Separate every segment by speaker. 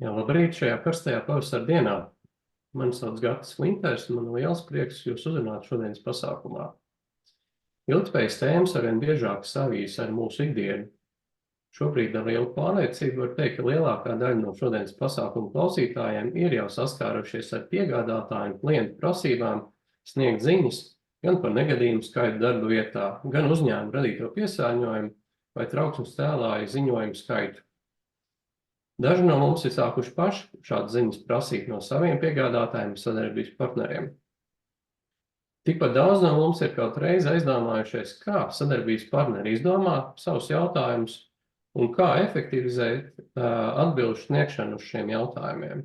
Speaker 1: Jā, labrīt šajā karstajā pavasara dienā. Mani sauc Gatis Linters, un man liels prieks jūs uzrunāt šodienas pasākumā. Ilgtspējas tēmas arvien biežāk savijas ar mūsu ikdienu. Šobrīd ar lielu pārliecību var teikt, ka lielākā daļa no šodienas pasākumu klausītājiem ir jau saskārušies ar piegādātāju un klientu prasībām sniegt ziņas gan par negadījumu skaitu darba vietā, gan uzņēmumu radīto piesārņojumu vai trauksmes cēlāju ziņojumu skaitu. Daži no mums ir sākuši paši šādas ziņas prasīt no saviem piegādātājiem un sadarbības partneriem. Tikpat daudz no mums ir kaut reiz aizdomājušies, kā sadarbības partneri izdomā savus jautājumus un kā efektivizēt atbilžu sniegšanu uz šiem jautājumiem.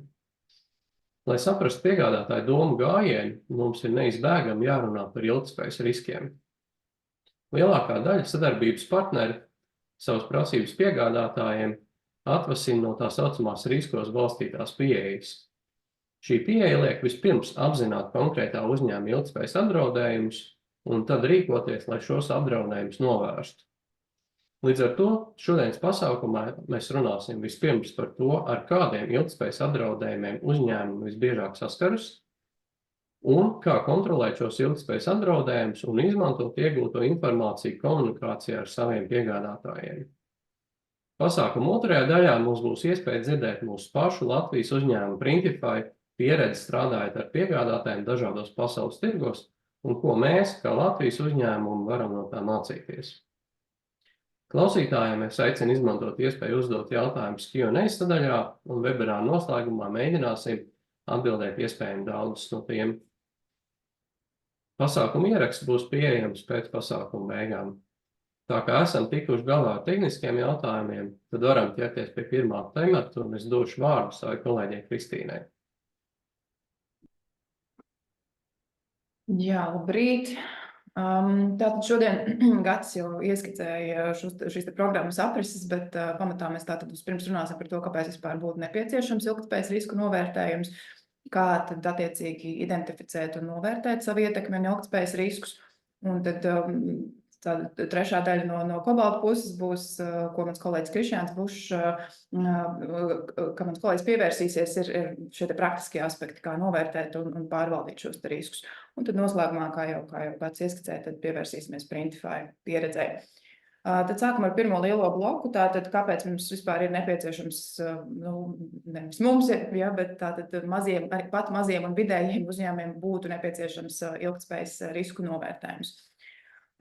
Speaker 1: Lai saprastu piegādātāju domu gājienu, mums ir neizbēgami jārunā par ilgtspējas riskiem. Lielākā daļa sadarbības partneri savas prasības piegādātājiem atvasina no tā saucamās riskos balstītās pieejas. Šī pieeja liek vispirms apzināt konkrētā uzņēmuma ilgtspējas apdraudējumus un tad rīkoties, lai šos apdraudējumus novērstu. Līdz ar to šodienas pasākumā mēs runāsim vispirms par to, ar kādiem ilgtspējas apdraudējumiem uzņēmumi visbiežāk saskaras un kā kontrolēt šos ilgtspējas apdraudējumus un izmantot iegūto informāciju komunikācijā ar saviem piegādātājiem. Pasākuma otrajā daļā mums būs iespēja dzirdēt mūsu pašu Latvijas uzņēmumu Printify pieredzi strādājot ar piegādātājiem dažādos pasaules tirgos un ko mēs, kā Latvijas uzņēmumi, varam no tā mācīties. Klausītājiem es aicinu izmantot iespēju uzdot jautājumus Q&A sadaļā un webinā noslēgumā mēģināsim atbildēt iespējami daudzus no tiem. Pasākuma ieraksts būs pieejams pēc pasākuma beigām. Tā kā esam tikuši galā ar tehniskiem jautājumiem, tad varam ķerties pie pirmā temata, un es došu vārdu savai kolēģei Kristīnai.
Speaker 2: Jā, labrīt. Tātad šodien Gatis jau ieskicēja šīs programmas aprises, bet pamatā mēs tātad vispirms runāsim par to, kāpēc vispār būtu nepieciešams ilgtspējas risku novērtējums, kā tad attiecīgi identificēt un novērtēt savu ietekmi un ilgtspējas riskus. Un tad tāda trešā daļa no Kobalta puses būs, ko mans kolēģis Krišjāns Bušs, ka mans kolēģis pievērsīsies, ir šie praktiskie aspekti, kā novērtēt un pārvaldīt šos riskus. Un tad noslēgumā, kā jau pats ieskicēja, tad pievērsīsimies Printify pieredzē. Tad sākam ar pirmo lielo bloku, tātad kāpēc mums vispār ir nepieciešams, nevis mums ir, ja, bet tātad arī pat maziem un vidējiem uzņēmumiem būtu nepieciešams ilgtspējas risku novērtējums.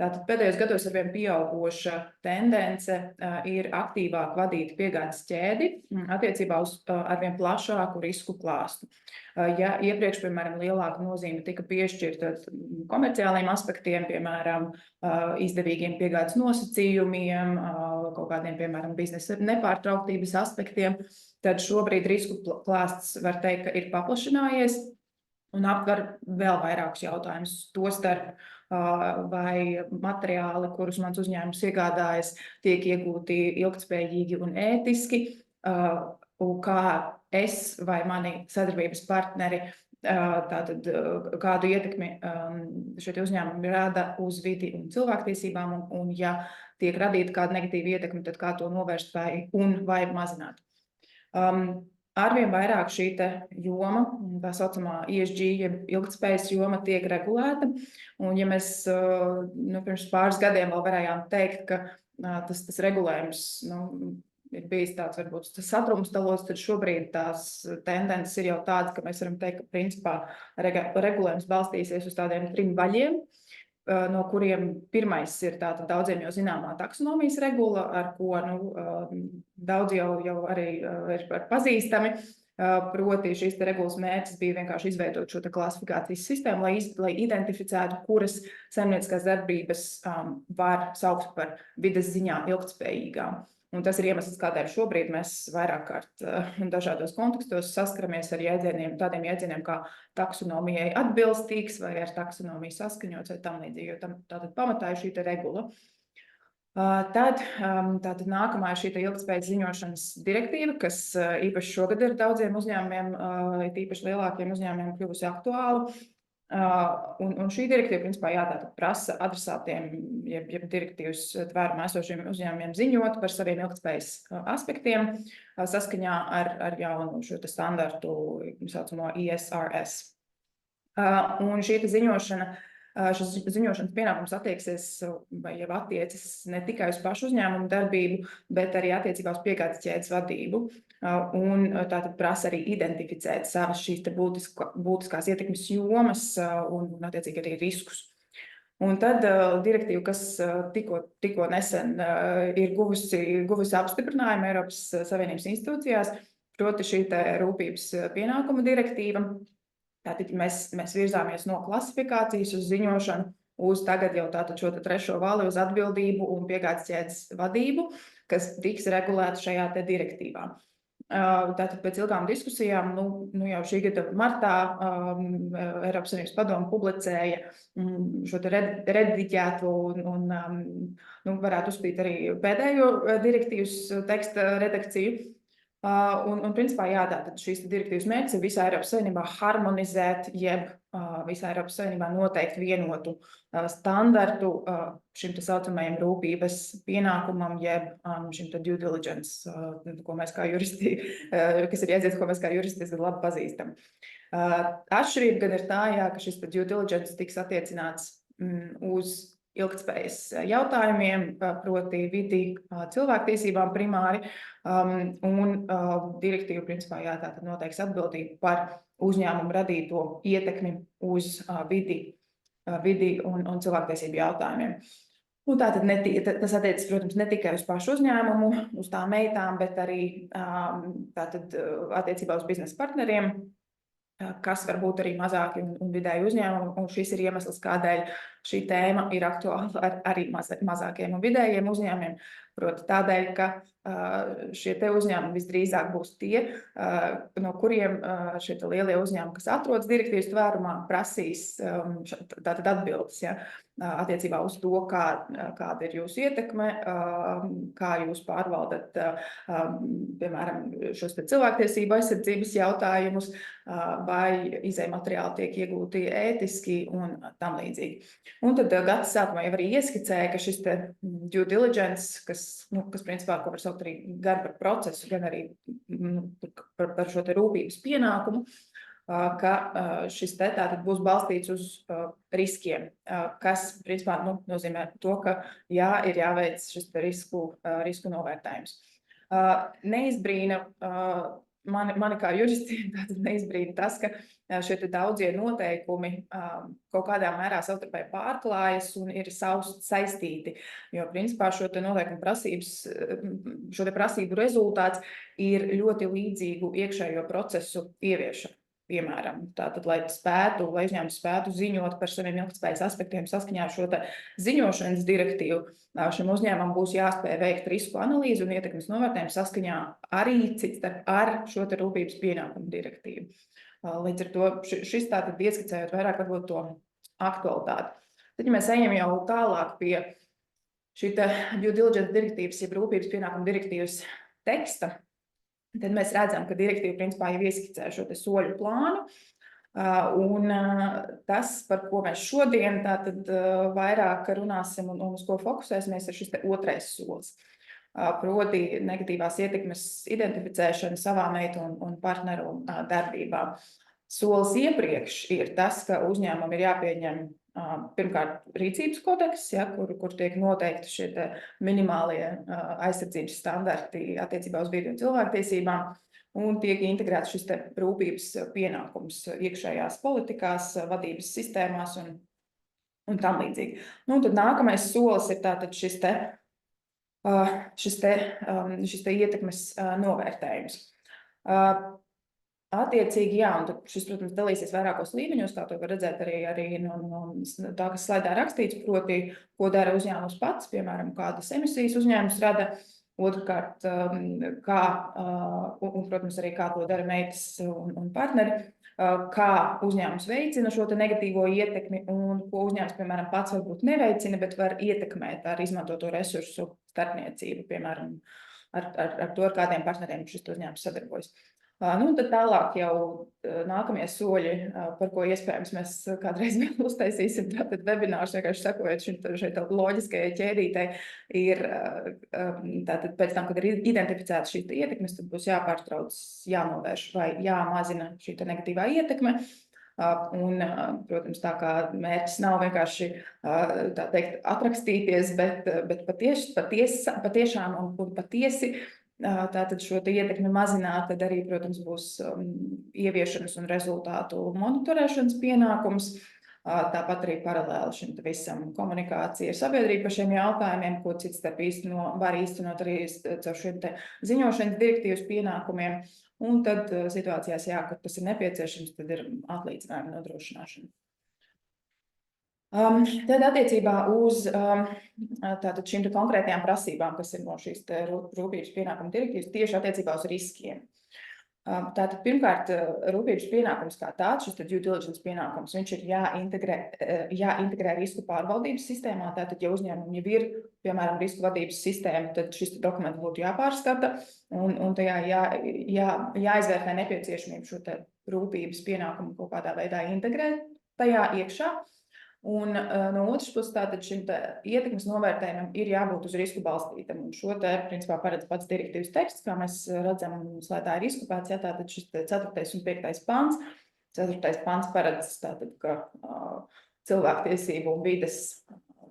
Speaker 2: Tātad pēdējos gados arvien pieaugoša tendence ir aktīvāk vadīt piegādes ķēdi attiecībā uz arvien plašāku risku klāstu. Ja iepriekš, piemēram, lielāka nozīme tika piešķirta komerciāliem aspektiem, piemēram, izdevīgiem piegādes nosacījumiem, kaut kādiem, piemēram, biznesa nepārtrauktības aspektiem, tad šobrīd risku klāsts var teikt, ka ir paplašinājies un aptver vēl vairākus jautājumus, tostarp vai materiāli, kurus mans uzņēmums iegādājas, tiek iegūti ilgtspējīgi un ētiski, un kā es vai mani sadarbības partneri tātad kādu ietekmi šie uzņēmumi rada uz vidi un cilvēktiesībām, un ja tiek radīta kāda negatīva ietekme, tad kā to novērst vai mazināt. Arvien vairāk šī joma, tā saucamā ESG, ilgtspējas joma tiek regulēta, un ja mēs pirms pāris gadiem vēl varējām teikt, ka tas regulējums ir bijis tāds varbūt sadrumstalots, tad šobrīd tās tendences ir jau tādas, ka mēs varam teikt, ka principā regulējums balstīsies uz tādiem 3 vaļiem, no kuriem pirmais ir tātad daudziem jau zināmā taksonomijas regula, ar ko daudz jau arī ir pazīstami. Proti šīs regulas mērķis bija vienkārši izveidot šo klasifikācijas sistēmu, lai identificētu, kuras saimnieciskās darbības var saukt par vides ziņā ilgtspējīgām. Un tas ir iemesls, kādēļ šobrīd mēs vairāk kārt dažādos kontekstos saskaramies ar tādiem jēdzieniem kā taksonomijai atbilstīgs vai ar taksonomiju saskaņots vai tam līdzīgi, jo tātad pamatā ir šī regula. Tātad nākamā ir šī ilgtspējas ziņošanas direktīva, kas īpaši šogad ir daudziem uzņēmumiem, īpaši lielākiem uzņēmumiem kļuvusi aktuāla. Un šī direktīva, principā, tātad prasa adresātiem, jeb direktīvas tvērumā esošiem uzņēmumiem ziņot par saviem ilgtspējas aspektiem saskaņā ar jaunu šo te standartu, saucamo ISRS. Un šī ziņošana, šis ziņošanas pienākums attieksies vai jau attiecas ne tikai uz pašu uzņēmumu darbību, bet arī attiecībā uz piegādes ķēdes vadību. Un tātad prasa arī identificēt savas šīs te būtiskās ietekmes jomas un attiecīgi arī riskus. Un tad direktīva, kas tikko nesen ir guvusi apstiprinājumu Eiropas Savienības institūcijās, proti šī te rūpības pienākuma direktīva. Tātad mēs virzāmies no klasifikācijas uz ziņošanu, uz tagad jau tātad šo trešo vali uz atbildību un piegādes ķēdes vadību, kas tiks regulēta šajā te direktīvā. Tātad pēc ilgām diskusijām, jau šī gada martā Eiropas Savienības padome publicēja šo te rediģētu un varētu uzspīt arī pēdējo direktīvas teksta redakciju. Un principā, tātad šīs direktīvas mērķis ir visā Eiropas Savienībā harmonizēt, jeb visā Eiropas Savienībā noteikt vienotu standartu šim te saucamajam rūpības pienākumam, jeb šim te due diligence, ko mēs kā juristi, kas ir jēdziens, ko mēs kā juristi diezgan labi pazīstam. Atšķirība gan ir tā, ka šis due diligence tiks attiecināts uz ilgtspējas jautājumiem, proti vidi, cilvēktiesībām primāri, un direktīva principā tātad noteiks atbildību par uzņēmumu radīto ietekmi uz vidi un cilvēktiesību jautājumiem. Un tātad tas attiecas, protams, ne tikai uz pašu uzņēmumu, uz tām meitām, bet arī tātad attiecībā uz biznesa partneriem, kas var būt arī mazāki un vidēji uzņēmumi, un šis ir iemesls, kādēļ šī tēma ir aktuāla arī mazākiem un vidējiem uzņēmumiem, proti tādēļ, ka šie te uzņēmumi visdrīzāk būs tie, no kuriem šie te lielie uzņēmumi, kas atrodas direktīvas tvērumā, prasīs tātad atbildes, attiecībā uz to, kāda ir jūsu ietekme, kā jūs pārvaldat, piemēram, šos te cilvēktiesību aizsardzības jautājumus, vai izejmateriāli tiek iegūti ētiski un tam līdzīgi. Un tad gada sākumā jau arī ieskicēja, ka šis te due diligence, kas principā, ko var saukt arī gan par procesu, gan arī par šo te rūpības pienākumu, ka šis te tātad būs balstīts uz riskiem, kas principā nozīmē to, ka ir jāveic šis te risku novērtējums. Neizbrīna mani kā juristi, tātad neizbrīna tas, ka šie te daudzie noteikumi kaut kādā mērā savstarpēji pārklājas un ir saistīti, jo principā šo te noteikumu prasību rezultāts ir ļoti līdzīgu iekšējo procesu ieviešana. Piemēram, tātad, lai uzņēmums spētu ziņot par saviem ilgtspējas aspektiem saskaņā ar šo te ziņošanas direktīvu, šim uzņēmumam būs jāspēj veikt risku analīzi un ietekmes novērtējumu saskaņā arī citstarp ar šo te rūpības pienākumu direktīvu. Līdz ar to šis tātad ieskicējot vairāk varbūt to aktualitāti. Tad, ja mēs ejam jau tālāk pie šī te due diligence direktīvas, jeb rūpības pienākumu direktīvas teksta, tad mēs redzam, ka direktīva principā jau ieskicē šo te soļu plānu, un tas, par ko mēs šodien tātad vairāk runāsim un uz ko fokusēsimies, ir šis te otrais solis. Proti negatīvās ietekmes identificēšana savām meitu un partneru darbībām. Solis iepriekš ir tas, ka uzņēmumam ir jāpieņem pirmkārt rīcības kodeks, kur tiek noteikti šie minimālie aizsardzības standarti attiecībā uz vidi un cilvēktiesībām, un tiek integrēts šis rūpības pienākums iekšējās politikās, vadības sistēmās un tam līdzīgi. Tad nākamais solis ir tātad šis ietekmes novērtējums. Attiecīgi, un tad šis, protams, dalīsies vairākos līmeņos, kā to var redzēt arī no tā, kas slaidā rakstīts, proti, ko dara uzņēmums pats, piemēram, kādas emisijas uzņēmums rada, otrkārt, protams, arī kā to dara meitas un partneri, kā uzņēmums veicina šo te negatīvo ietekmi un ko uzņēmums, piemēram, pats varbūt neveicina, bet var ietekmēt ar izmantoto resursu starpniecību, piemēram, ar to, ar kādiem partneriem šis uzņēmums sadarbojas. Nu, tad tālāk jau nākamie soļi, par ko iespējams mēs kādreiz vēl uztaisīsim, tātad webinārs, vienkārši sakojot šeit loģiskajai ķēdītei, ir tātad pēc tam, kad ir identificēta šī ietekmes, tad būs jāpārtrauc, jānovērš vai jāmazina šī negatīvā ietekme. Un, protams, tā kā mērķis nav vienkārši tā teikt atrakstīties, bet patiešām un patiesi tātad šo ietekmi mazināt, tad arī, protams, būs ieviešanas un rezultātu monitorēšanas pienākums. Tāpat arī paralēli šim visam komunikācija ar sabiedrību par šiem jautājumiem, ko cits starp var īstenot arī caur šiem ziņošanas direktīvas pienākumiem. Un tad situācijās, kad tas ir nepieciešams, tad ir atlīdzinājuma nodrošināšana. Tad attiecībā uz tātad šīm konkrētajām prasībām, kas ir no šīs rūpības pienākuma direktīvas, tieši attiecībā uz riskiem. Tātad pirmkārt, rūpības pienākums kā tāds, šis due diligence pienākums, viņš ir jāintegrē risku pārvaldības sistēmā. Tātad, ja uzņēmumi jau ir, piemēram, risku vadības sistēma, tad šis dokuments būtu jāpārskata un tajā jāizvērtē nepieciešamību šo rūpības pienākumu kaut kādā veidā integrēt tajā iekšā. Un no otras puses, tātad šim ietekmes novērtējumam ir jābūt uz risku balstītam. Un šo principā paredz pats direktīvas teksts, kā mēs redzam, slēdā ir izkopēts, tātad šis 4. un 5. pants. 4. pants paredz tātad, ka cilvēktiesību un vides,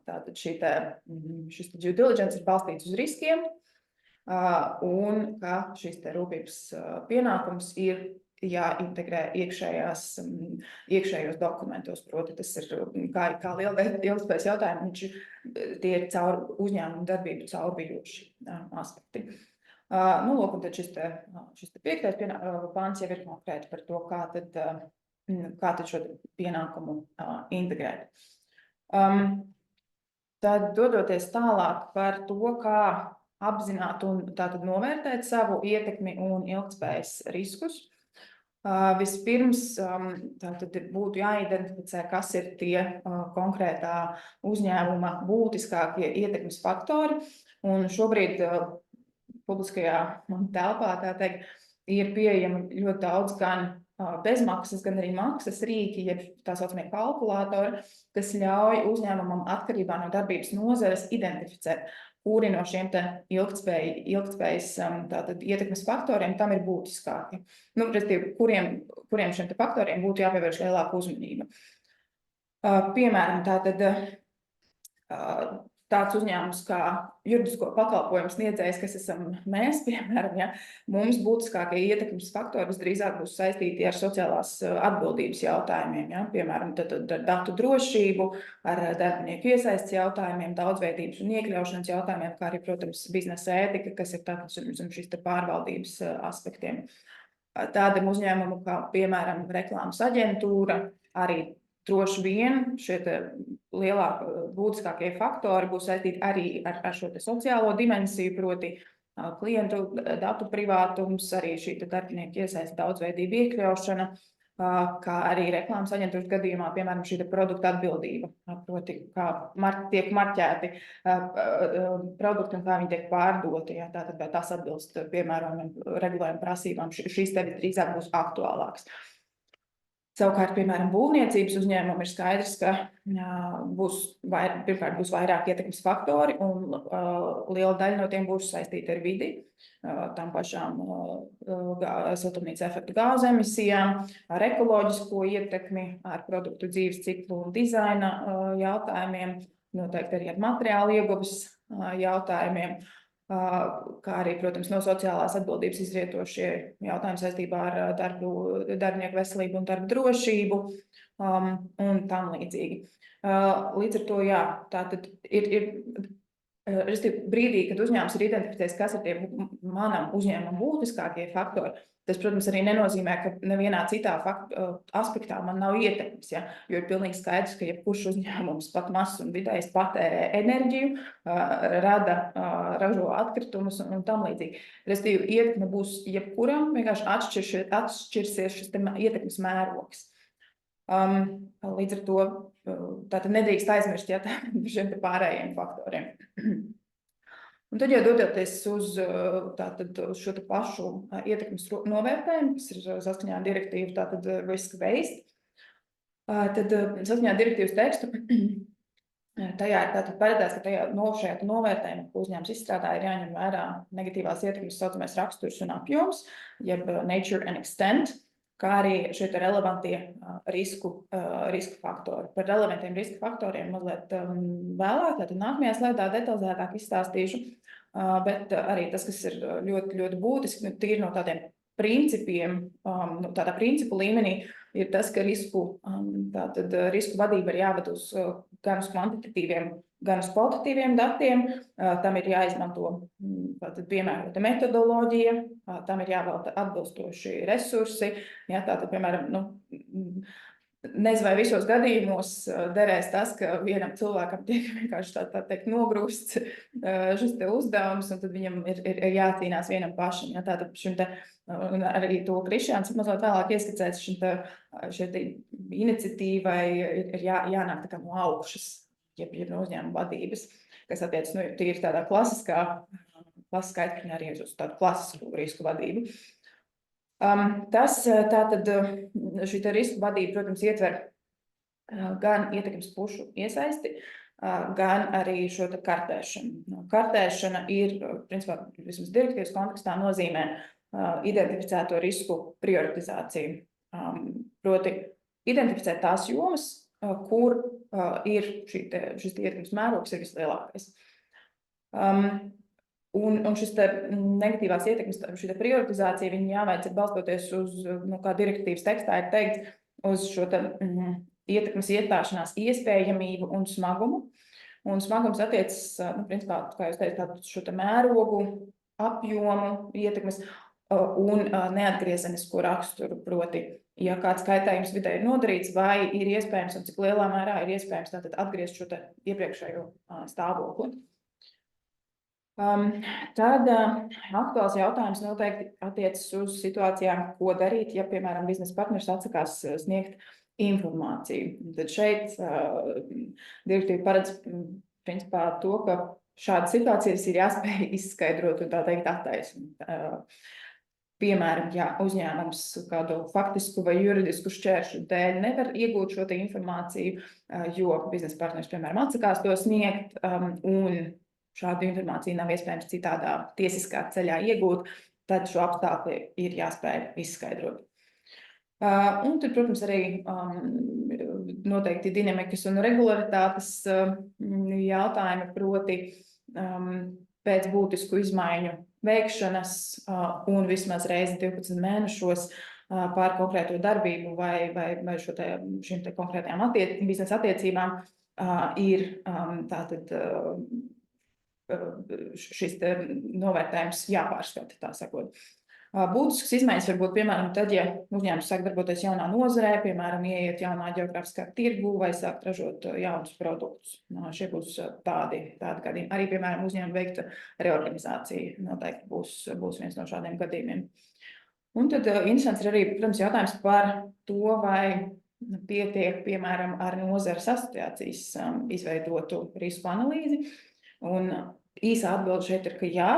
Speaker 2: tātad šis due diligence ir balstīts uz riskiem, un ka šis rūpības pienākums ir jāintegrē iekšējos dokumentos, proti tas ir kā liela ilgspējas jautājumi, tie ir caur uzņēmumu darbību caurvijoši aspekti. Nu, lūk, un tad šis 5. pāns jau ir konkrēti par to, kā tad šo pienākumu integrēt. Tad dodoties tālāk par to, kā apzināt un tātad novērtēt savu ietekmi un ilgtspējas riskus. Vispirms tātad būtu jāidentificē, kas ir tie konkrētā uzņēmuma būtiskākie ietekmes faktori. Un šobrīd publiskajā telpā, tā teikt, ir pieejama ļoti daudz gan bezmaksas, gan arī maksas rīki, jeb tā saucamie kalkulātori, kas ļauj uzņēmumam atkarībā no darbības nozares identificēt, kuri no šiem ilgtspējas tātad ietekmes faktoriem tam ir būtiskāki. Nu, respektīvi, kuriem šiem faktoriem būtu jāpievērš lielāka uzmanība. Piemēram, tāds uzņēmums kā juridisko pakalpojumu sniedzējs, kas esam mēs, piemēram, mums būtiskākie ietekmes faktori visdrīzāk būs saistīti ar sociālās atbildības jautājumiem, piemēram, tad ar datu drošību, ar darbinieku iesaistes jautājumiem, daudzveidības un iekļaušanas jautājumiem, kā arī, protams, biznesa ētika, kas ir tāds šīs pārvaldības aspektiem. Tādam uzņēmumu kā, piemēram, reklāmas aģentūra, arī droši vien šie lielākie, būtiskākie faktori būs saistīti arī ar šo sociālo dimensiju, proti klientu datu privātums, arī šī darbinieku iesaiste daudzveidība iekļaušana, kā arī reklāmas aģentūras gadījumā, piemēram, šī produkta atbildība, proti, kā tiek marķēti produkti un kā viņi tiek pārdoti, tātad vai tas atbilst, piemēram, regulējuma prasībām, šīs drīzāk būs aktuālāks. Savukārt, piemēram, būvniecības uzņēmumam ir skaidrs, ka pirmkārt būs vairāk ietekmes faktori, un liela daļa no tiem būs saistīti ar vidi, tām pašām siltumnīca efekta gāzu emisijām, ar ekoloģisko ietekmi, ar produktu dzīves ciklu un dizaina jautājumiem, noteikti arī ar materiālu ieguves jautājumiem, kā arī, protams, no sociālās atbildības izrietošie jautājumi saistībā ar darbinieku veselību un darba drošību un tam līdzīgi. Līdz ar to, tātad ir brīdī, kad uzņēmums ir identificējis, kas ir tie manam uzņēmumam būtiskākie faktori, tas, protams, arī nenozīmē, ka nevienā citā aspektā man nav ietekmes, jo ir pilnīgi skaidrs, ka jebkurš uzņēmums pat mazs un vidējs patērē enerģiju, ražo atkritumus un tam līdzīgi. Respektīvi, ietekme būs jebkuram, vienkārši atšķirsies šis ietekmes mērogs. Līdz ar to tātad nedrīkst aizmirst šiem pārējiem faktoriem. Un tad, ja dodoties uz šo te pašu ietekmes novērtējumu, kas ir saskaņā ar direktīvu, tātad risk-based, tad saskaņā ar direktīvas tekstu tajā ir tātad paredzēts, ka šajā novērtējumā, ko uzņēmums izstrādā, ir jāņem vērā negatīvās ietekmes saucamais raksturs un apjoms, jeb nature and extent, kā arī šie relevantie risku faktori. Par relevantiem risku faktoriem mazliet vēlāk, tātad nākamajā slaidā detalizētāk izstāstīšu, bet arī tas, kas ir ļoti, ļoti būtiski, tīri no tādiem principiem, tādā principu līmenī, ir tas, ka risku vadība ir jāved uz gan uz kvantitatīviem, gan uz kvalitatīviem datiem. Tam ir jāizmanto piemērota metodoloģija, tam ir jāvelta atbilstoši resursi. Ja, tātad, piemēram, nezinu, vai visos gadījumos derēs tas, ka vienam cilvēkam tiek vienkārši tā teikt nogrūsts šis te uzdevums, un tad viņam ir jācīnās vienam pašam. Ja, tātad šim te, un arī to Krišjāns mazliet vēlāk ieskicēts, šai iniciatīvai ir jānāk tā kā no augšas, jeb no uzņēmuma vadības, kas attiec, tīri tādā klasiskā aitpiņā arī uz tādu klasisku risku vadību. Tātad šī risku vadība, protams, ietver gan ietekmes pušu iesaisti, gan arī šo kartēšanu. Kartēšana ir, principā, vismaz direktīvas kontekstā nozīmē identificēto risku prioritizāciju. Proti, identificēt tās jomas, kur ir šis ietekmes mērogs ir vislielākais. Un šis negatīvās ietekmes, šī prioritizācija, viņa jāveic balstoties uz, kā direktīvas tekstā ir teikts, uz šo ietekmes iestāšanās iespējamību un smagumu. Un smagums attiecas, principā, kā jūs teicat, šo mērogu, apjomu, ietekmes un neatgriezenisko raksturu, proti, ja kāds kaitējums vidē ir nodarīts, vai ir iespējams un cik lielā mērā ir iespējams tātad atgriezt šo iepriekšējo stāvokli. Tad aktuāls jautājums noteikti attiecas uz situācijām, ko darīt, ja, piemēram, biznesa partneris atsakās sniegt informāciju. Tad šeit direktīva paredz principā to, ka šādas situācijas ir jāspēj izskaidrot un tā teikt attaisnot. Piemēram, ja uzņēmums kādu faktisku vai juridisku šķēršļu dēļ nevar iegūt šo informāciju, jo biznesa partneris, piemēram, atsakās to sniegt, un šādu informāciju nav iespējams citādā tiesiskā ceļā iegūt, tad šo apstākļu ir jāspēj izskaidrot. Un tad, protams, arī noteikti dinamikas un regularitātes jautājumi, proti pēc būtisku izmaiņu veikšanas un vismaz reizi 12 mēnešos pār konkrēto darbību vai šīm konkrētajām biznesa attiecībām ir tātad šis novērtējums jāpārskata, tā sakot. Būtiskas izmaiņas var būt, piemēram, tad, ja uzņēmums sāk darboties jaunā nozarē, piemēram, ieiet jaunā ģeogrāfiskā tirgu vai sāk ražot jaunus produktus. Šie būs tādi gadījumi. Arī, piemēram, uzņēmuma veikta reorganizācija noteikti būs viens no šādiem gadījumiem. Un tad interesants ir arī, protams, jautājums par to, vai pietiek, piemēram, ar nozares asociācijas izveidotu risku analīzi. Un īsā atbilde šeit ir, ka jā,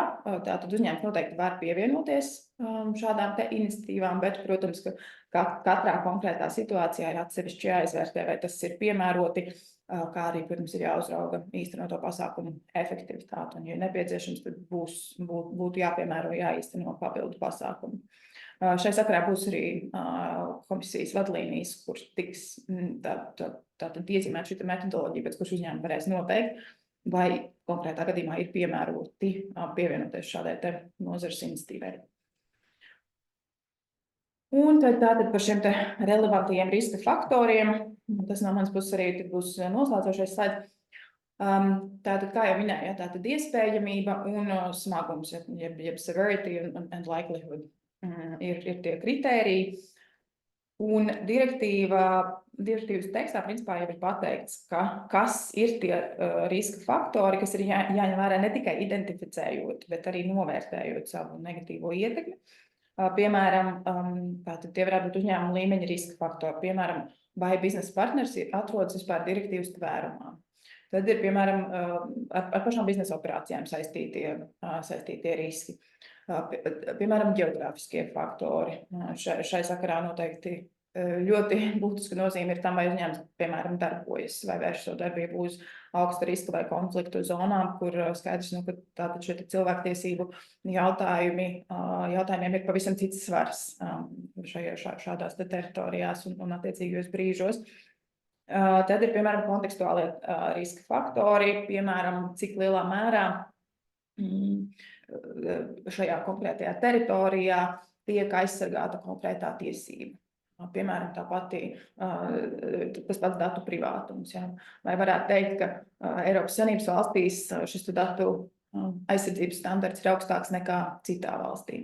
Speaker 2: tātad uzņēmums noteikti var pievienoties šādām iniciatīvām, bet, protams, ka katrā konkrētā situācijā ir atsevišķi jāizvērtē, vai tas ir piemēroti, kā arī, protams, ir jāuzrauga īstenoto pasākumu efektivitāti. Un, ja nepieciešams, tad būtu jāpiemēro, jāīsteno papildu pasākumu. Šai sakarā būs arī komisijas vadlīnijas, kur tiks tātad iezīmēt šī metodoloģija, pēc kuras uzņēmumi varēs noteikt, vai konkrētā gadījumā ir piemēroti pievienoties šādai nozares iniciatīvai. Un tātad par šiem relevantajiem riska faktoriem, tas no manas puses arī būs noslēdzošais slaids. Tātad, kā jau minēju, tātad iespējamība un smagums, jeb severity and likelihood ir tie kritēriji. Un direktīvas tekstā principā jau ir pateikts, kas ir tie riska faktori, kas ir jāņem vērā ne tikai identificējot, bet arī novērtējot savu negatīvo ietekmi. Piemēram, tātad tie varētu būt uzņēmuma līmeņa riska faktori. Piemēram, vai biznesa partners atrodas vispār direktīvas tvērumā. Tad ir, piemēram, ar pašām biznesa operācijām saistītie riski. Piemēram, geogrāfiskie faktori. Šai sakarā noteikti ļoti būtiska nozīme ir tam, vai uzņēmums, piemēram, darbojas vai vērš savu darbību uz augsta riska vai konfliktu zonām, kur skaidrs, ka tātad šie cilvēktiesību jautājumiem ir pavisam cits svars šādās teritorijās un attiecīgajos brīžos. Tad ir, piemēram, kontekstuālie riska faktori, piemēram, cik lielā mērā šajā konkrētajā teritorijā tiek aizsargāta konkrētā tiesība. Piemēram, tas pats datu privātums. Ja? Vai varētu teikt, ka Eiropas Savienības valstīs šis datu aizsardzības standarts ir augstāks nekā citā valstī.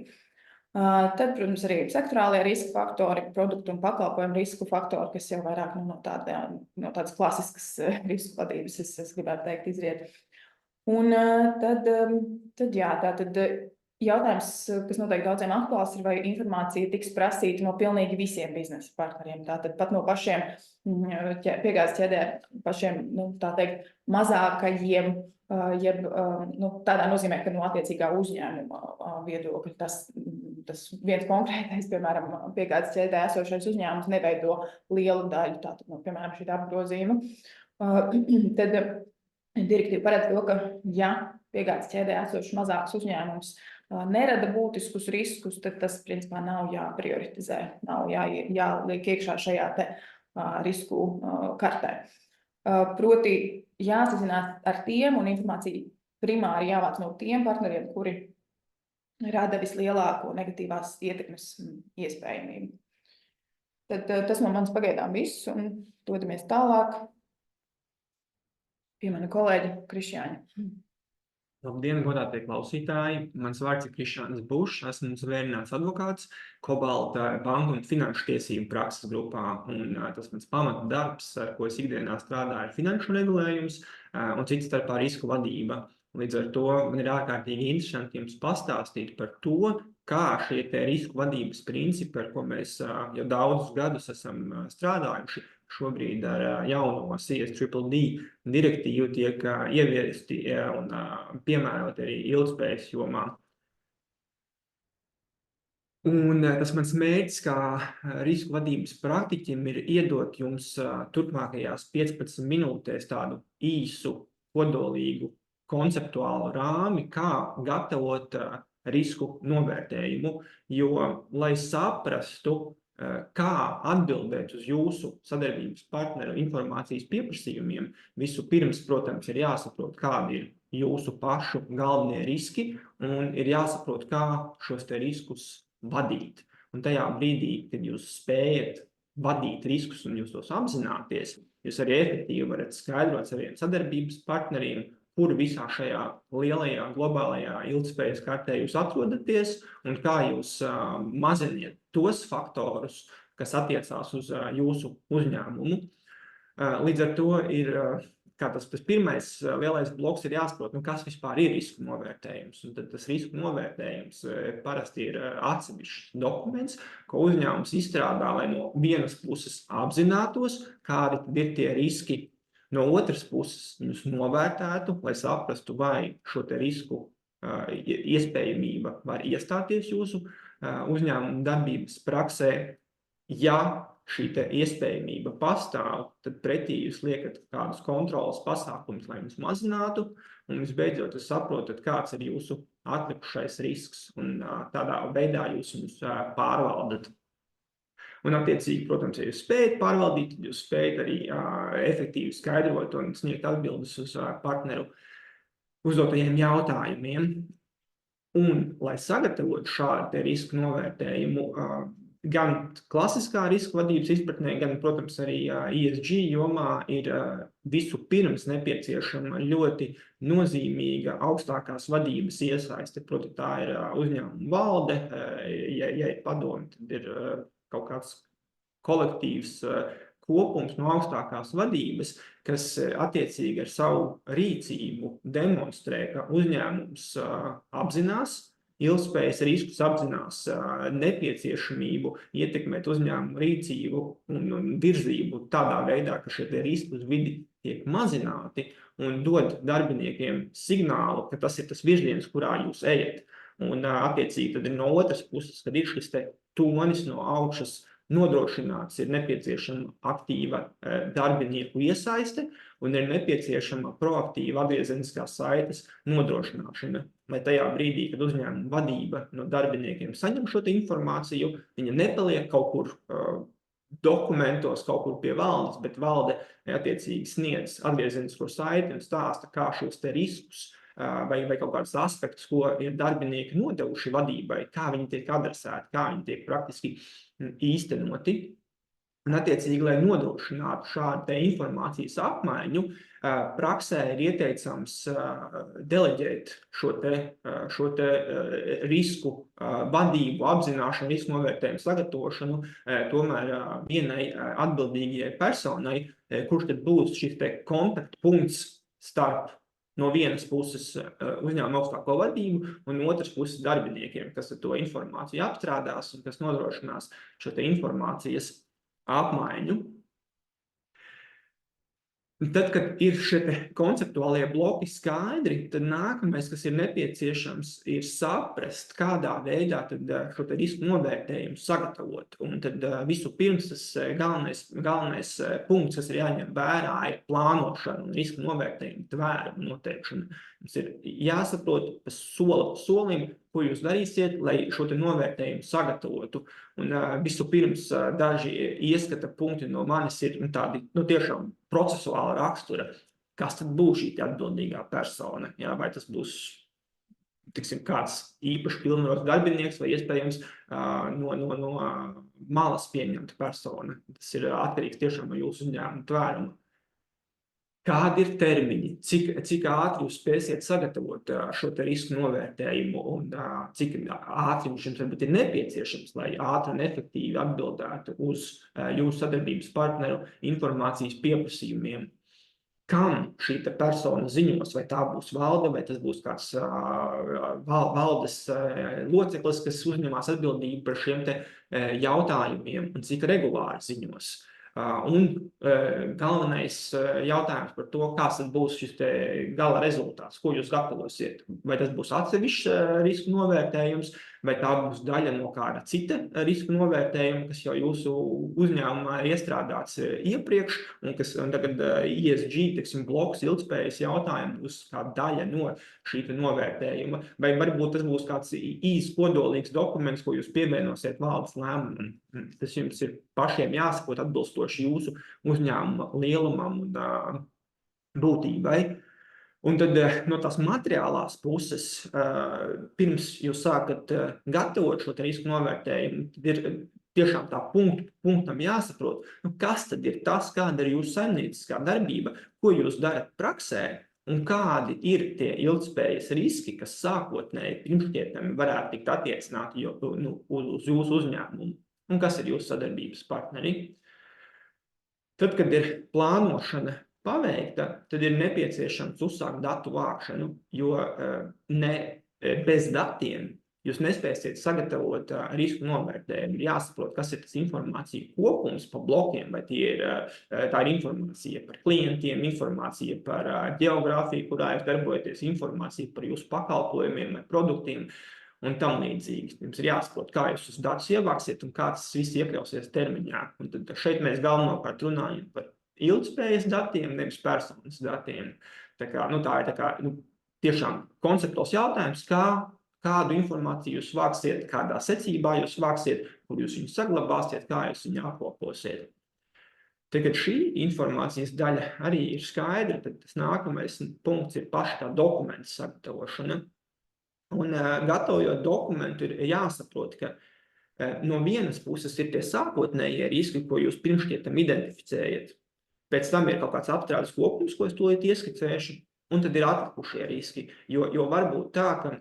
Speaker 2: Tad, protams, arī sektorālie riska faktori, produktu un pakalpojumu risku faktori, kas jau vairāk no tādas klasiskas risku vadības, es gribētu teikt, izriet. Un tad jautājums, kas noteikti daudziem aktuāls, ir, vai informācija tiks prasīta no pilnīgi visiem biznesa partneriem. Tātad pat no pašiem piegādes ķēdē, pašiem, tā teikt, mazākajiem, jeb tādā nozīmē, ka no attiecīgā uzņēmuma viedokļa tas viens konkrētais, piemēram, piegādes ķēdē esošais uzņēmums neveido lielu daļu, tātad, piemēram, šī apgrozījuma. Tad direktīva paredz to, ka, ja piegādes ķēdē esošs mazāks uzņēmums nerada būtiskus riskus, tad tas, principā, nav jāprioritizē, nav jāliek iekšā šajā te risku kartē. Proti, jāsazinās ar tiem, un informācija primāri jāvāc no tiem partneriem, kuri rada vislielāko negatīvās ietekmes iespējamību. Tad tas no manis pagaidām viss, un dodamies tālāk pie mana kolēģa Krišjāņa.
Speaker 3: Labdien, godātie klausītāji! Mans vārds ir Krišjāns Bušs, esmu zvērināts advokāts Kobalta banku un finanšu tiesību prakses grupā. Un tas mans pamata darbs, ar ko es ikdienā strādāju, ir finanšu regulējums un cits starpā risku vadība. Līdz ar to man ir ārkārtīgi interesanti jums pastāstīt par to, kā šie risku vadības principi, ar ko mēs jau daudzus gadus esam strādājuši, šobrīd ar jauno CSDDD direktīvu tiek ieviesti un piemēroti arī ilgtspējas jomā. Un tas mans mērķis kā risku vadības praktiķim ir iedot jums turpmākajās 15 minūtēs tādu īsu, kodolīgu, konceptuālu rāmi, kā gatavot risku novērtējumu, jo, lai saprastu, kā atbildēt uz jūsu sadarbības partneru informācijas pieprasījumiem, vispirms, protams, ir jāsaprot, kādi ir jūsu pašu galvenie riski, un ir jāsaprot, kā šos te riskus vadīt. Un tajā brīdī, kad jūs spējat vadīt riskus un jūs tos apzināties, jūs arī efektīvi varat skaidrot saviem sadarbības partneriem, kur visā šajā lielajā globālajā ilgtspējas kartē jūs atrodaties un kā jūs maziniet tos faktorus, kas attiecās uz jūsu uzņēmumu. Līdz ar to ir, kā tas pirmais lielais bloks ir jāsaprot, kas vispār ir risku novērtējums. Un tad tas risku novērtējums parasti ir atsevišķs dokuments, ko uzņēmums izstrādā, lai no vienas puses apzinātos, kādi ir tie riski, no otras puses viņus novērtētu, lai saprastu, vai šo te risku iespējamība var iestāties jūsu uzņēmuma darbības praksē. Ja šī te iespējamība pastāv, tad pretī jūs liekat kādus kontrolas pasākumus, lai viņus mazinātu, un visbeidzot jūs saprotat, kāds ir jūsu atlikušais risks, un tādā veidā jūs viņus pārvaldat. Un attiecīgi, protams, ja jūs spējat pārvaldīt, tad jūs spējat arī efektīvi skaidrot un sniegt atbildes uz partneru uzdotajiem jautājumiem. Un, lai sagatavotu šādu risku novērtējumu, gan klasiskā riska vadības izpratnē, gan, protams, arī ESG jomā ir visu pirms nepieciešama ļoti nozīmīga augstākās vadības iesaiste. Proti, tā ir uzņēmuma valde, ja ir padomi, tad ir kaut kāds kolektīvs kopums no augstākās vadības, kas attiecīgi ar savu rīcību demonstrē, ka uzņēmums apzinās ilgtspējas riskus, apzinās nepieciešamību ietekmēt uzņēmumu rīcību un virzību tādā veidā, ka šie riski uz vidi tiek mazināti un dod darbiniekiem signālu, ka tas ir tas virziens, kurā jūs ejat. Un attiecīgi tad ir no otras puses, kad ir šis tonis no augšas nodrošināts, ir nepieciešama aktīva darbinieku iesaiste un ir nepieciešama proaktīva atgriezeniskās saites nodrošināšana. Lai tajā brīdī, kad uzņēmuma vadība no darbiniekiem saņem šo informāciju, viņa nepaliek kaut kur dokumentos, kaut kur pie valdes, bet valde attiecīgi sniedz atgriezenisko saiti un stāsta, kā šos riskus vai kaut kādus aspektus, ko ir darbinieki nodevuši vadībai, kā viņi tiek adresēti, kā viņi tiek praktiski īstenoti. Un attiecīgi, lai nodrošinātu šādu informācijas apmaiņu, praksē ir ieteicams deleģēt šo risku vadību, apzināšanu, risku novērtējumu sagatavošanu tomēr vienai atbildīgajai personai, kurš tad būs šis kontaktpunkts starp no vienas puses uzņēmuma augstāko vadību un otras puses darbiniekiem, kas ar to informāciju apstrādās un kas nodrošinās šo informācijas apmaiņu. Tad, kad ir šie konceptuālie bloki skaidri, tad nākamais, kas ir nepieciešams, ir saprast, kādā veidā tad šo risku novērtējumu sagatavot. Un tad visu pirms tas galvenais punkts, kas ir jāņem vērā, ir plānošana un risku novērtējumu tvērumu noteikšana. Mums ir jāsaprot pa solim, ko jūs darīsiet, lai šo novērtējumu sagatavotu. Un visu pirms daži ieskata punkti no manis ir tādi, tiešām procesuāla rakstura, kas tad būs šī atbildīgā persona. Jā, vai tas būs, kāds īpaši pilnvarots darbinieks vai iespējams no malas pieņemta persona. Tas ir atkarīgs tiešām no jūsu uzņēmuma tvēruma. Kādi ir termiņi, cik ātri jūs spēsiet sagatavot šo risku novērtējumu un cik ātri jums varbūt ir nepieciešams, lai ātri un efektīvi atbildētu uz jūsu sadarbības partneru informācijas pieprasījumiem. Kam šī persona ziņos, vai tā būs valde, vai tas būs kāds valdes loceklis, kas uzņemās atbildību par šiem jautājumiem un cik regulāri ziņos. Un galvenais jautājums par to, kāds tad būs šis gala rezultāts, ko jūs gatavosiet. Vai tas būs atsevišķs risku novērtējums, vai tā būs daļa no kāda cita risku novērtējuma, kas jau jūsu uzņēmumā ir iestrādāts iepriekš, un tagad ESG, bloks ilgtspējas jautājumi būs kā daļa no šī novērtējuma, vai varbūt tas būs kāds kodolīgs dokuments, ko jūs pievienosiet valdes lēmumam. Tas jums ir pašiem jāsaprot atbilstoši jūsu uzņēmuma lielumam un būtībai. Un tad no tās materiālās puses, pirms jūs sākat gatavot šo risku novērtējumu, tad ir tiešām tā punktam jāsaprot, kas tad ir tas, kāda ir jūsu saimnieciskā darbība, ko jūs darat praksē un kādi ir tie ilgtspējas riski, kas sākotnēji pirmšķietami varētu tikt attiecināti uz jūsu uzņēmumu. Un kas ir jūsu sadarbības partneri. Tad, kad ir plānošana paveikta, tad ir nepieciešams uzsākt datu vākšanu, jo bez datiem jūs nespēsiet sagatavot risku novērtējumu. Ir jāsaprot, kas ir tas informācija kopums pa blokiem, vai tā ir informācija par klientiem, informācija par ģeogrāfiju, kurā jūs darbojaties, informācija par jūsu pakalpojumiem vai produktiem. Un tam līdzīgi. Jums ir jāsaprot, kā jūs uz datus ievāksiet un kā tas viss iekļausies termiņā. Un tad šeit mēs galvenokārt runājam par ilgtspējas datiem, nevis personas datiem. Tā ir tiešām konceptuāls jautājums, kādu informāciju jūs vāksiet, kādā secībā jūs vāksiet, kur jūs viņu saglabāsiet, kā jūs viņu apkoposiet. Tad, kad šī informācijas daļa arī ir skaidra, tad tas nākamais punkts ir paša tā dokumenta sagatavošana. Un gatavojot dokumentu ir jāsaprot, ka no vienas puses ir tie sākotnējie riski, ko jūs pirmšķietam identificējat. Pēc tam ir kaut kāds apstrādes kopums, ko es tūlīt ieskicēšu, un tad ir atlikušie riski. Jo var būt tā, ka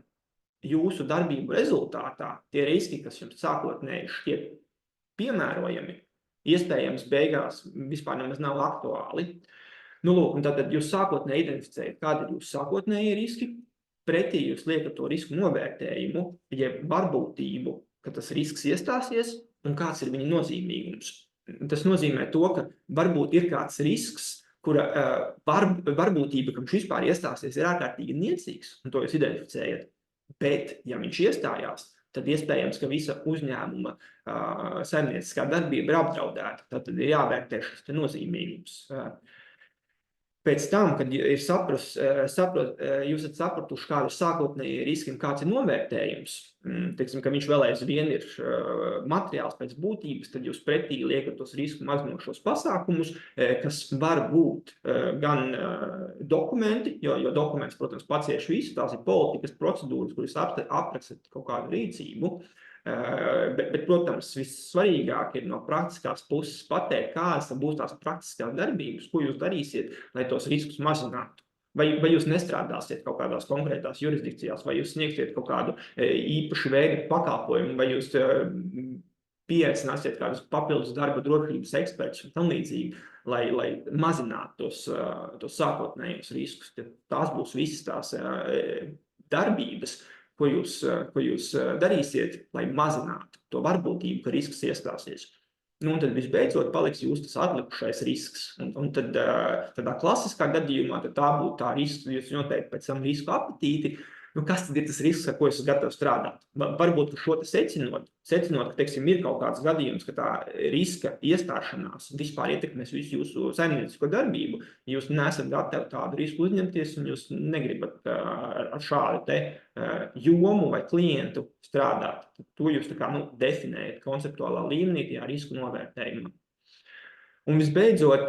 Speaker 3: jūsu darbību rezultātā tie riski, kas jums sākotnēji šķiet piemērojami, iespējams beigās vispār nemaz nav aktuāli. Un tad jūs sākotnēji identificējat, kādi ir jūsu sākotnējie riski, pretī jūs liekat to risku novērtējumu, jeb varbūtību, ka tas risks iestāsies un kāds ir viņa nozīmīgums. Tas nozīmē to, ka varbūt ir kāds risks, kura varbūtība, ka viņš vispār iestāsies, ir ārkārtīgi niecīgs, un to jūs identificējat. Bet, ja viņš iestājās, tad iespējams, ka visa uzņēmuma saimnieciskā darbība ir apdraudēta. Tad ir jāvērtē šis nozīmīgums. Pēc tam, kad jūs esat sapratuši, kādi ir sākotnēji riski un kāds ir novērtējums, teiksim, ka viņš vēl aizvien ir materiāls pēc būtības, tad jūs pretī liekat tos risku mazinošos pasākumus, kas var būt gan dokumenti, jo dokuments, protams, pacieš visu, tās ir politikas procedūras, kuras aprakstat kaut kādu rīcību. Bet, protams, vissvarīgāk ir no praktiskās puses pateikt, kādas būs tās praktiskās darbības, ko jūs darīsiet, lai tos riskus mazinātu. Vai jūs nestrādāsiet kaut kādās konkrētās jurisdikcijās, vai jūs sniegsiet kaut kādu īpašu veidu pakalpojumu, vai jūs pieaicināsiet kādus papildus darba drošības ekspertus un tam līdzīgi, lai mazinātu tos sākotnējos riskus. Tās būs visas tās darbības, ko jūs darīsiet, lai mazinātu to varbūtību, ka risks iestāsies. Un tad visbeidzot paliks jūs tas atlikušais risks. Un tad tādā klasiskā gadījumā tā būtu tā risks, jūs noteikti pēc tam risku apetīti. Kas tad ir tas risks, ar ko es esmu gatavs strādāt? Varbūt, ka šo te secinot, ka, teiksim, ir kaut kāds gadījums, ka tā riska iestāšanās vispār ietekmēs visu jūsu saimniecisko darbību, jūs neesat gatavi tādu risku uzņemties un jūs negribat ar šādu te jomu vai klientu strādāt. To jūs tā kā definējat konceptuālā līmenī, tajā risku novērtējumā. Un visbeidzot,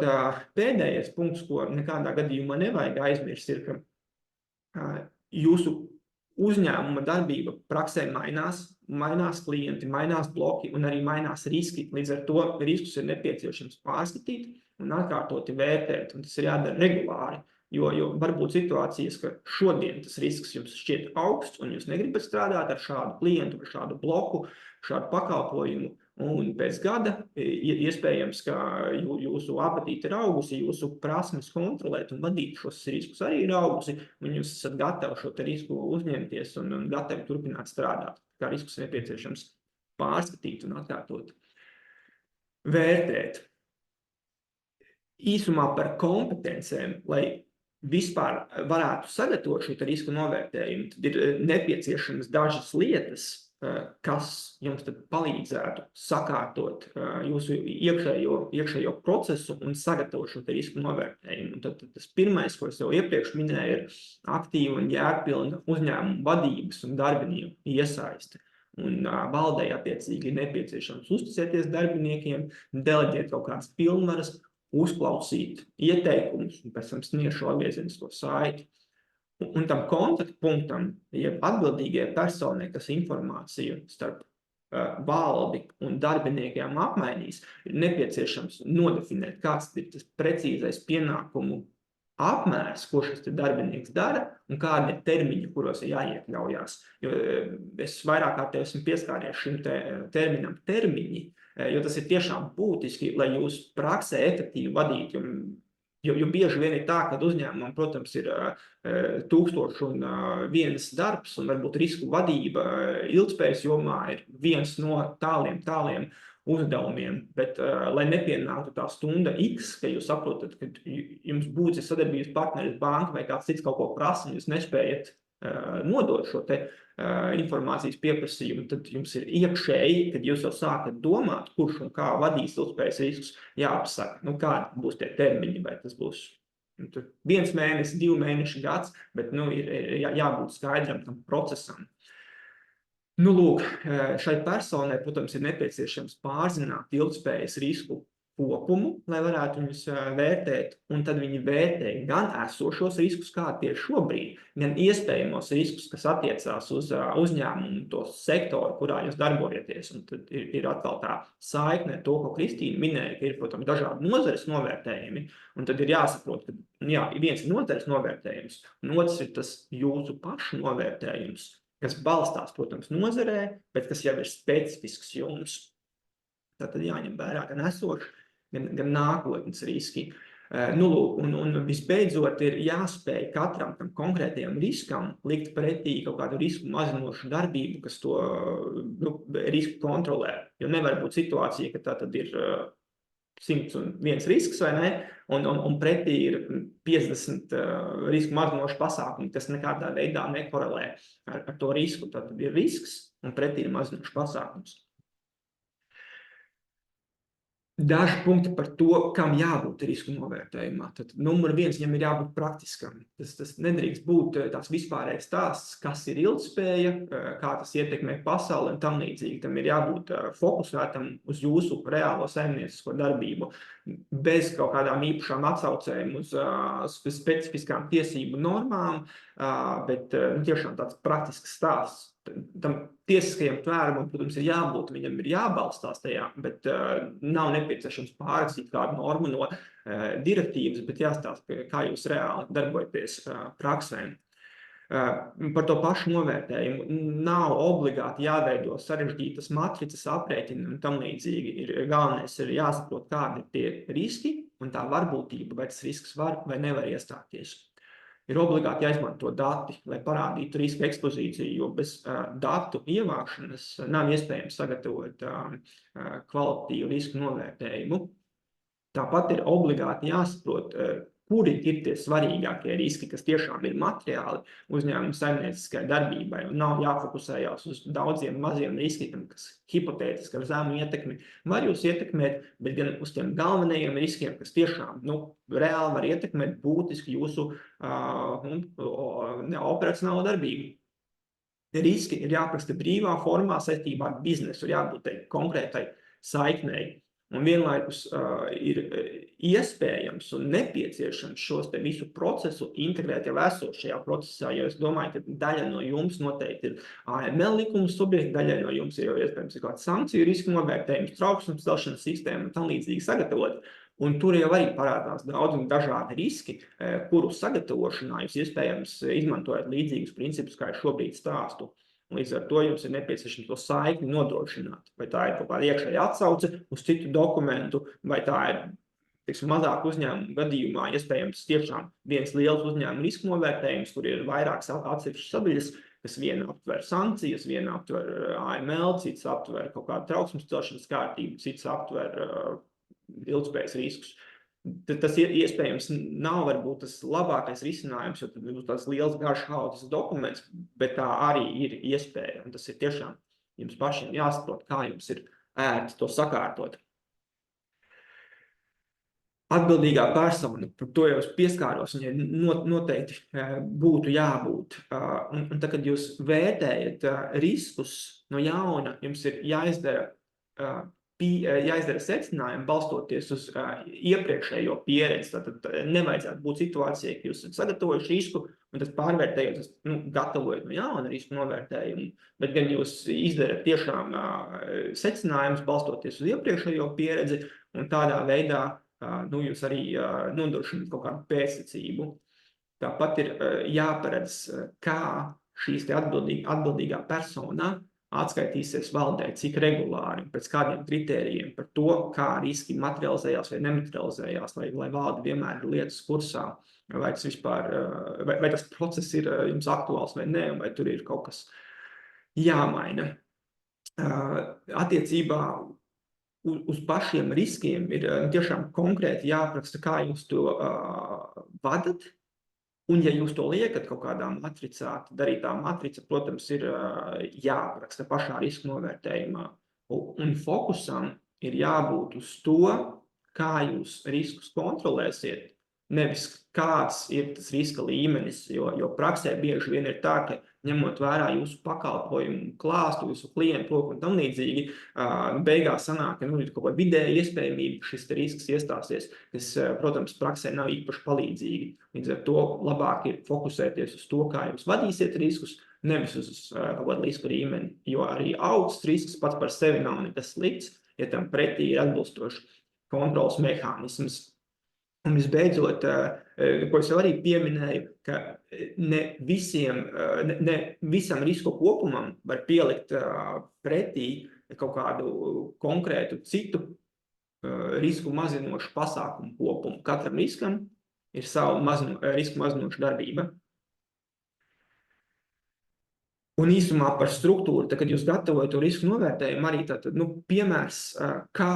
Speaker 3: pēdējais punkts, ko nekādā gadījumā nevajag aizmirst, ir, ka jūsu uzņēmuma darbība praksē mainās klienti, mainās bloki un arī mainās riski. Līdz ar to riskus ir nepieciešams pārskatīt un atkārtoti vērtēt, un tas ir jādara regulāri. Jo varbūt situācijas, ka šodien tas risks jums šķiet augsts un jūs negribat strādāt ar šādu klientu, ar šādu bloku, šādu pakalpojumu, un pēc gada iespējams, ka jūsu apetīte ir augusi, jūsu prasmes kontrolēt un vadīt šos riskus arī ir augusi, un jūs esat gatavi šo te risku uzņemties un gatavi turpināt strādāt. Kā riskus nepieciešams pārskatīt un atkārtot vērtēt. Īsumā par kompetencēm, lai vispār varētu sagatavot šo risku novērtējumu, tad ir nepieciešamas dažas lietas, kas jums tad palīdzētu sakārtot jūsu iekšējo procesu un sagatavot šo risku novērtējumu. Tad tas pirmais, ko es jau iepriekš minēju, ir aktīva un jēgpilna uzņēmuma vadības un darbinieku iesaiste. Un valdei attiecīgi ir nepieciešams uzticēties darbiniekiem, deleģēt kaut kādas pilnvaras, uzklausīt ieteikumus un pēc tam sniegt šo atgriezenisko saiti. Un tam kontaktpunktam, jeb atbildīgajai personai, kas informāciju starp valdi un darbiniekiem apmainīs, ir nepieciešams nodefinēt, kāds ir tas precīzais pienākumu apmērs, ko šis darbinieks dara un kādi ir termiņi, kuros ir jāiekļaujās. Jo es vairāk kā esmu pieskāries šim terminam termiņi, jo tas ir tiešām būtiski, lai jūs praksē efektīvi vadītu. Jo bieži vien ir tā, ka uzņēmumam, protams, ir 1001 darbs un varbūt risku vadība ilgspējas jomā ir viens no tāliem uzdevumiem, bet lai nepienāktu tā stunda X, ka jūs saprotat, ka jums būs sadarbības partneris banka vai kāds cits kaut ko prasa un jūs nespējat nodot šo te informācijas pieprasījumu, tad jums ir iekšēji, kad jūs jau sākat domāt, kurš un kā vadīs ilgspējas riskus, jāapsaka, kādi būs tie termiņi, vai tas būs 1 mēnesis, 2 mēneši, gads, bet ir jābūt skaidram tam procesam. Lūk, šai personai, protams, ir nepieciešams pārzināt ilgspējas risku kopumu, lai varētu viņus vērtēt, un tad viņi vērtē gan esošos riskus, kā tie šobrīd, gan iespējamos riskus, kas attiecās uz uzņēmumu, to sektoru, kurā jūs darbojaties. Un tad ir atkal tā saikne to, ko Kristīna minēja, ka ir, protams, dažādi nozares novērtējumi, un tad ir jāsaprot, ka viens ir nozares novērtējums, un otrs ir tas jūsu pašu novērtējums, kas balstās, protams, nozarē, bet kas jau ir specifisks jums. Tad jāņem vērā gan esoši, gan nākotnes riski. Lūk, un visbeidzot ir jāspēj katram tam konkrētajam riskam likt pretī kaut kādu risku mazinošu darbību, kas to risku kontrolē. Jo nevar būt situācija, ka tā tad ir 101 risks, vai ne? Un pretī ir 50 risku mazinošu pasākumu, kas nekādā veidā nekorelē ar to risku. Tātad ir risks un pretī ir mazinošu pasākums. Daži punkti par to, kam jābūt risku novērtējumā. Tad numur 1, viņam ir jābūt praktiskam. Tas nedrīkst būt tās vispārējais stāsts, kas ir ilgtspēja, kā tas ietekmē pasauli un tam līdzīgi. Tam ir jābūt fokusētam uz jūsu reālo saimniecisko darbību, bez kaut kādām īpašām atsaucēm uz specifiskām tiesību normām, bet tiešām tāds praktisks stāsts. Tam tiesiskajam tvērumam, protams, ir jābūt, viņam ir jābalstās tajā, bet nav nepieciešams pārrakstīt kādu normu no direktīvas, bet jāstāsta, kā jūs reāli darbojaties praksēm. Par to pašu novērtējumu nav obligāti jāveido sarežģītas matricas, aprēķini un tam līdzīgi. Galvenais ir jāsaprot, kādi ir tie riski un tā varbūtība, vai tas risks var vai nevar iestāties. Ir obligāti jāizmanto dati, lai parādītu riska ekspozīciju, jo bez datu ievākšanas nav iespējams sagatavot kvalitatīvu risku novērtējumu. Tāpat ir obligāti jāsaprot, kuri ir tie svarīgākie riski, kas tiešām ir materiāli uzņēmuma saimnieciskai darbībai, un nav jāfokusējās uz daudziem maziem riskiem, kas hipotētiski ar zemu ietekmi var jūs ietekmēt, bet gan uz tiem galvenajiem riskiem, kas tiešām reāli var ietekmēt būtiski jūsu operacionālo darbību. Riski ir jāapraksta brīvā formā saistībā ar biznesu, ir jābūt konkrētai saiknei. Un vienlaikus ir iespējams un nepieciešams šos te visu procesu integrēt jau esošajā procesā, jo es domāju, ka daļa no jums noteikti ir AML likuma subjekti, daļa no jums ir jau iespējams kāds sankciju riska novērtējums, trauksmes celšanas sistēma un tam līdzīgi sagatavot. Un tur jau arī parādās daudz un dažādi riski, kuru sagatavošanā jūs iespējams izmantojat līdzīgus principus, kā es šobrīd stāstu. Līdz ar to jums ir nepieciešams to saikni nodrošināt. Vai tā ir kaut kāda iekšēja atsauce uz citu dokumentu, vai tā ir, teiksim, mazāk uzņēmumu gadījumā, iespējams tiešām viens liels uzņēmuma riska novērtējums, kur ir vairākas atsevišķas sadaļas, kas viena aptver sankcijas, viena aptver AML, cits aptver kaut kādu trauksmes celšanas kārtību, cits aptver ilgtspējas riskus. Tas iespējams nav varbūt tas labākais risinājums, jo tad būs tāds liels garš haotisks dokuments, bet tā arī ir iespēja. Un tas ir tiešām jums pašiem jāsaprot, kā jums ir ērti to sakārtot. Atbildīgā persona, par to jau es pieskāros, viņai noteikti būtu jābūt. Un tad, kad jūs vērtējat riskus no jauna, jums ir jāizdara secinājumi balstoties uz iepriekšējo pieredzi. Tātad nevajadzētu būt situācijai, ka jūs esat sagatavojuši risku un tad pārvērtējot, gatavojot no jauna risku novērtējumu, bet gan jūs izdarat tiešām secinājumus balstoties uz iepriekšējo pieredzi un tādā veidā jūs arī nodrošināt kaut kādu pēcsacību. Tāpat ir jāparedz, kā šīs te atbildīgā persona atskaitīsies valdē, cik regulāri, pēc kādiem kritērijiem par to, kā riski materializējās vai nematerializējās, lai valde vienmēr ir lietas kursā, vai tas vispār, vai tas process ir jums aktuāls vai ne, vai tur ir kaut kas jāmaina. Attiecībā uz pašiem riskiem ir tiešām konkrēti jāapraksta, kā jūs to vadat. Un, ja jūs to liekat kaut kādā matricā, tad arī tā matrica, protams, ir jāapraksta pašā riska novērtējumā. Un fokusam ir jābūt uz to, kā jūs riskus kontrolēsiet, nevis kāds ir tas riska līmenis, jo praksē bieži vien ir tā, ka ņemot vērā jūsu pakalpojumu klāstu, jūsu klientu loku un tam līdzīgi, beigās sanāk, ka ir kaut kāda vidēja iespējamība šis risks iestāsies, kas, protams, praksē nav īpaši palīdzīgi. Līdz ar to labāk ir fokusēties uz to, kā jūs vadīsiet riskus, nevis uz kaut kādu risku līmeni, jo arī augsts risks pats par sevi nav nekas slikts, ja tam pretī ir atbilstoši kontrols mehānisms. Un visbeidzot, ko es jau arī pieminēju, ka ne visam risku kopumam var pielikt pretī kaut kādu konkrētu citu risku mazinošu pasākumu kopumu. Katram riskam ir savu risku mazinošu darbība. Un īsumā par struktūru, tad, kad jūs gatavojat to risku novērtējumu, arī tātad, piemērs, kā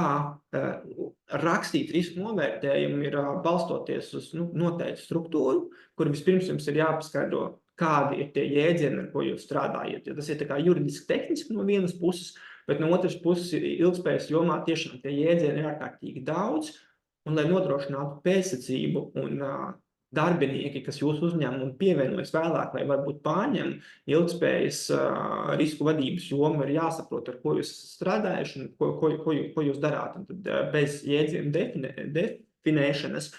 Speaker 3: rakstīt risku novērtējumu ir balstoties uz noteiktu struktūru, kur vispirms jums ir jāpaskaidro, kādi ir tie jēdzieni, ar ko jūs strādājat. Jo tas ir tā kā juridiski tehniski no vienas puses, bet no otras puses ilgtspējas jomā tiešām tie jēdzieni ir ārkārtīgi daudz, un lai nodrošinātu pēcsacību un darbinieki, kas jūsu uzņēmumu pievienojas vēlāk vai varbūt pārņem ilgtspējas risku vadības jomu, ir jāsaprot, ar ko jūs strādājuši un ko jūs darāt. Un tad bez jēdzienu definēšanas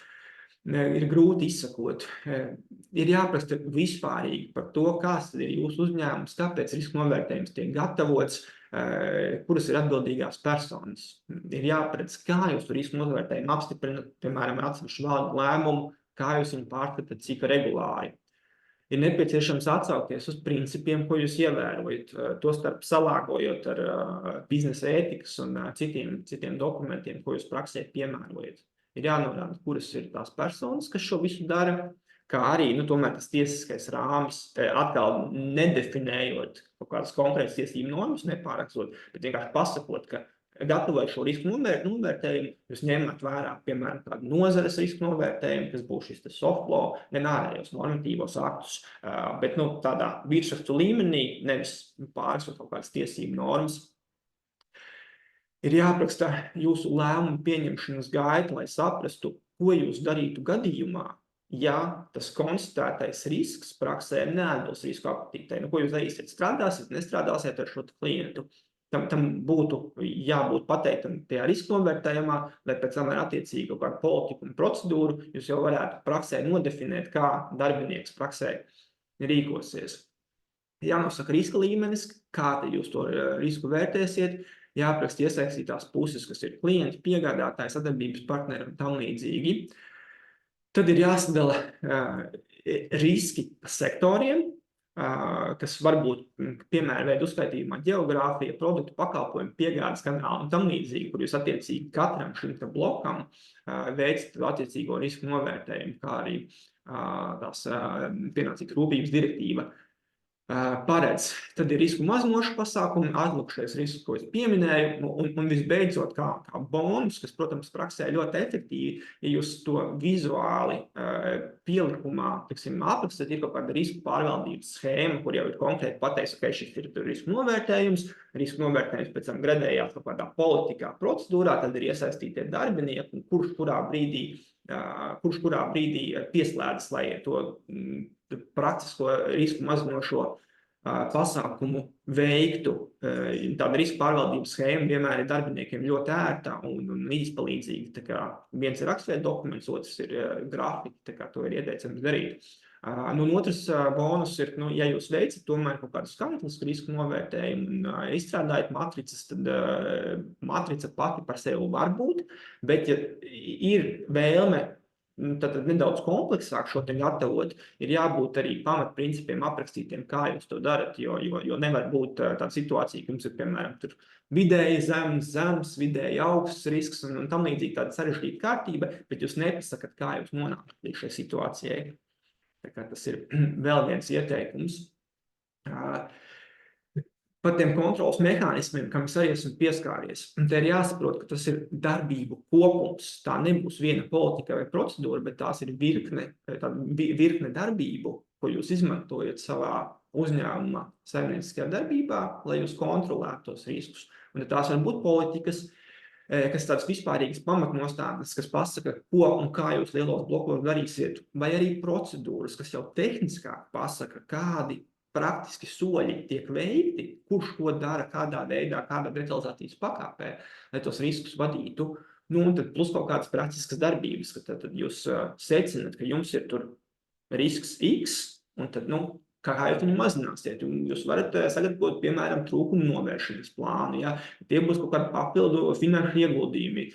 Speaker 3: ir grūti izsakot. Ir jāpraksta vispārīgi par to, kāds tad ir jūsu uzņēmums, kāpēc risku novērtējums tiek gatavots, kuras ir atbildīgās personas. Ir jāparedz, kā jūs risku novērtējumu apstiprinat, piemēram, ar atsevišķu valdu lēmumu, kā jūs viņu pārskatāt, cik regulāri. Ir nepieciešams atsaukties uz principiem, ko jūs ievērojat, tostarp salāgojot ar biznesa ētikas un citiem dokumentiem, ko jūs praksē piemērojat. Ir jānorāda, kuras ir tās personas, kas šo visu dara, kā arī, tomēr tas tiesiskais rāmis, atkal nedefinējot kaut kādas konkrētas tiesību normas, nepārakstot, bet vienkārši pasakot, ka gatavojot šo risku novērtējumu, jūs ņemat vērā, piemēram, tādu nozares risku novērtējumu, kas būs šis soft law, ne ārējos normatīvos aktus, bet tādā virsrakstu līmenī, nevis pārrakstot kaut kādas tiesību normas. Ir jāapraksta jūsu lēmumu pieņemšanas gaita, lai saprastu, ko jūs darītu gadījumā, ja tas konstatētais risks praksē neatbilst risku apatītei. Ko jūs darīsiet? Strādāsiet, nestrādāsiet ar šo klientu? Tam būtu jābūt pateiktam tajā riska novērtējumā, lai pēc tam ar attiecīgi kaut kādu politiku un procedūru jūs jau varētu praksē nodefinēt, kā darbinieks praksē rīkosies. Jānosaka riska līmenis, kā jūs to risku vērtēsiet, jāapraksta iesaistītās puses, kas ir klienti, piegādātāji, sadarbības partneri un tam līdzīgi. Tad ir jāsadala riski sektoriem, kas varbūt, piemēram, veidu uzskaitījumā geogrāfija, produktu pakalpojumu, piegādes kanāli un tam līdzīgi, kur jūs attiecīgi katram šim blokam veicat attiecīgo risku novērtējumu, kā arī tās pienācīgas rūpības direktīva paredz. Tad ir risku mazinošu pasākumi, atlikušais risks, ko es pieminēju, un visbeidzot, kā bonus, kas, protams, praksē ļoti efektīvi, ja jūs to vizuāli pielikumā, aprakstat, ir kaut kāda risku pārvaldības schēma, kur jau ir konkrēti pateiks, ka šis ir risku novērtējums pēc tam gradējās kaut kādā politikā, procedūrā, tad ir iesaistītie darbinieki, un kurš kurā brīdī pieslēdzas, lai to praktisko risku mazinošo pasākumu veiktu. Tāda riska pārvaldības schēma vienmēr ir darbiniekiem ļoti ērta un izpalīdzīga. Tā kā viens ir rakstveida dokuments, otrs ir grafika, tā kā to ir ieteicams darīt. Otrs bonus ir, ja jūs veicat tomēr kaut kādu skaitlisku risku novērtējumu un izstrādājat matricas, tad matrica pati par sevi var būt, bet ja ir vēlme tad nedaudz kompleksāk šo te gatavot, ir jābūt arī pamatprincipiem aprakstītiem, kā jūs to darat, jo nevar būt tāda situācija, ka jums ir, piemēram, tur vidēji zems, vidēji augsts risks un tam līdzīgi tāda sarežģīta kārtība, bet jūs nepasakat, kā jūs nonākat līdz šai situācijai. Tā kā tas ir vēl viens ieteikums. Par tiem kontrolas mehānismiem, kam es arī esmu pieskāries. Te ir jāsaprot, ka tas ir darbību kopums. Tā nebūs viena politika vai procedūra, bet tās ir virkne darbību, ko jūs izmantojat savā uzņēmumā, saimnieciskajā darbībā, lai jūs kontrolētu tos riskus. Un tās var būt politikas, kas tādas vispārīgas pamatnostādnes, kas pasaka, ko un kā jūs lielos blokos darīsiet, vai arī procedūras, kas jau tehniskāk pasaka, kādi praktiski soļi tiek veikti, kurš ko dara, kādā veidā, kādā detalizācijas pakāpē, lai tos riskus vadītu. Un tad plus kaut kādas praktiskas darbības, ka tad jūs secināt, ka jums ir tur risks X, un tad, kā jūs viņu mazināsiet. Jūs varat sagatavot, piemēram, trūkumu novēršanas plānu, ja? Tie būs kaut kādi papildu finanšu ieguldījumi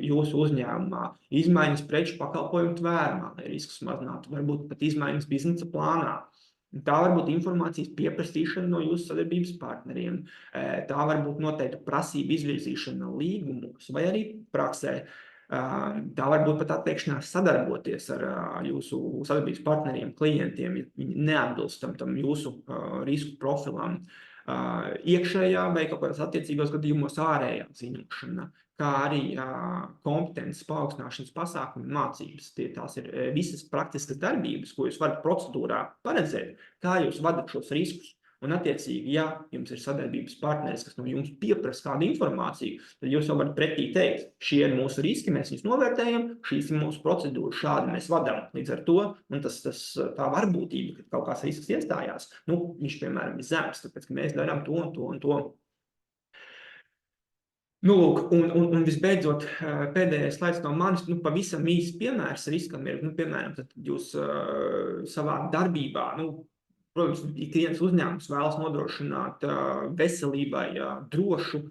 Speaker 3: jūsu uzņēmumā, izmaiņas preču pakalpojumu tvērumā, lai riskus mazinātu, varbūt pat izmaiņas biznesa plānā. Tā var būt informācijas pieprasīšana no jūsu sadarbības partneriem, tā var būt noteikti prasība izvirzīšana līgumos vai arī praksē. Tā var būt pat atteikšanās sadarboties ar jūsu sadarbības partneriem, klientiem, ja viņi neatbilst tam jūsu risku profilam. Iekšējā vai kaut kādās attiecīgos gadījumos ārējā ziņošana, kā arī kompetences paaugstināšanas pasākumi, mācības. Tās ir visas praktiskas darbības, ko jūs varat procedūrā paredzēt, kā jūs vadat šos riskus. Un attiecīgi, ja jums ir sadarbības partneris, kas no jums pieprasa kādu informāciju, tad jūs jau varat pretī teikt, šie ir mūsu riski, mēs viņus novērtējam, šīs ir mūsu procedūras, šādi mēs vadām. Līdz ar to, un tā varbūtība, kad kaut kāds risks iestājās, viņš, piemēram, ir zems, tāpēc, ka mēs darām to un to un to. Lūk, un visbeidzot, pēdējais slaids no manis, pavisam īsts piemērs riskam ir, piemēram, tad jūs savā darbībā, protams, ikviens uzņēmums vēlas nodrošināt veselībai drošu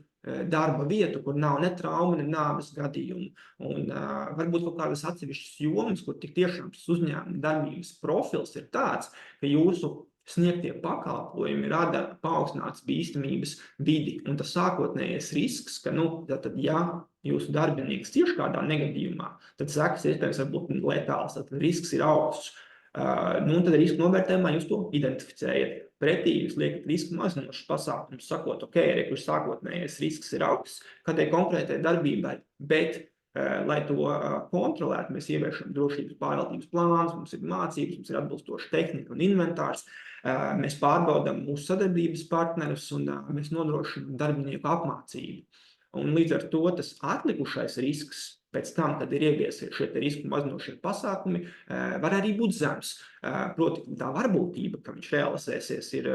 Speaker 3: darba vietu, kur nav ne trauma, ne nāves gadījumu. Un varbūt kaut kādas atsevišķas jomas, kur tik tiešām tas uzņēmuma darbības profils ir tāds, ka jūsu sniegtie pakalpojumi rada paaugstinātas bīstamības vidi. Un tas sākotnējais risks, ka, tad, ja jūsu darbinieks cieš kādā negadījumā, tad sekas iespējams var būt letāls, tad risks ir augsts. Un tad riska novērtējumā jūs to identificējat. Pretī jūs liekat riska mazinošas pasākumus, sakot, ok, kur sākotnējais risks ir augsts kādai konkrētai darbībai, bet, lai to kontrolētu, mēs ieviešam drošības pārvaldības plāns, mums ir mācības, mums ir atbilstoša tehnika un inventārs, mēs pārbaudam mūsu sadarbības partnerus un mēs nodrošinām darbinieku apmācību. Un līdz ar to tas atlikušais risks pēc tam, kad ir ieviesies šie risku mazinošie pasākumi, var arī būt zems. Proti, tā varbūtība, ka viņš realizēsies, ir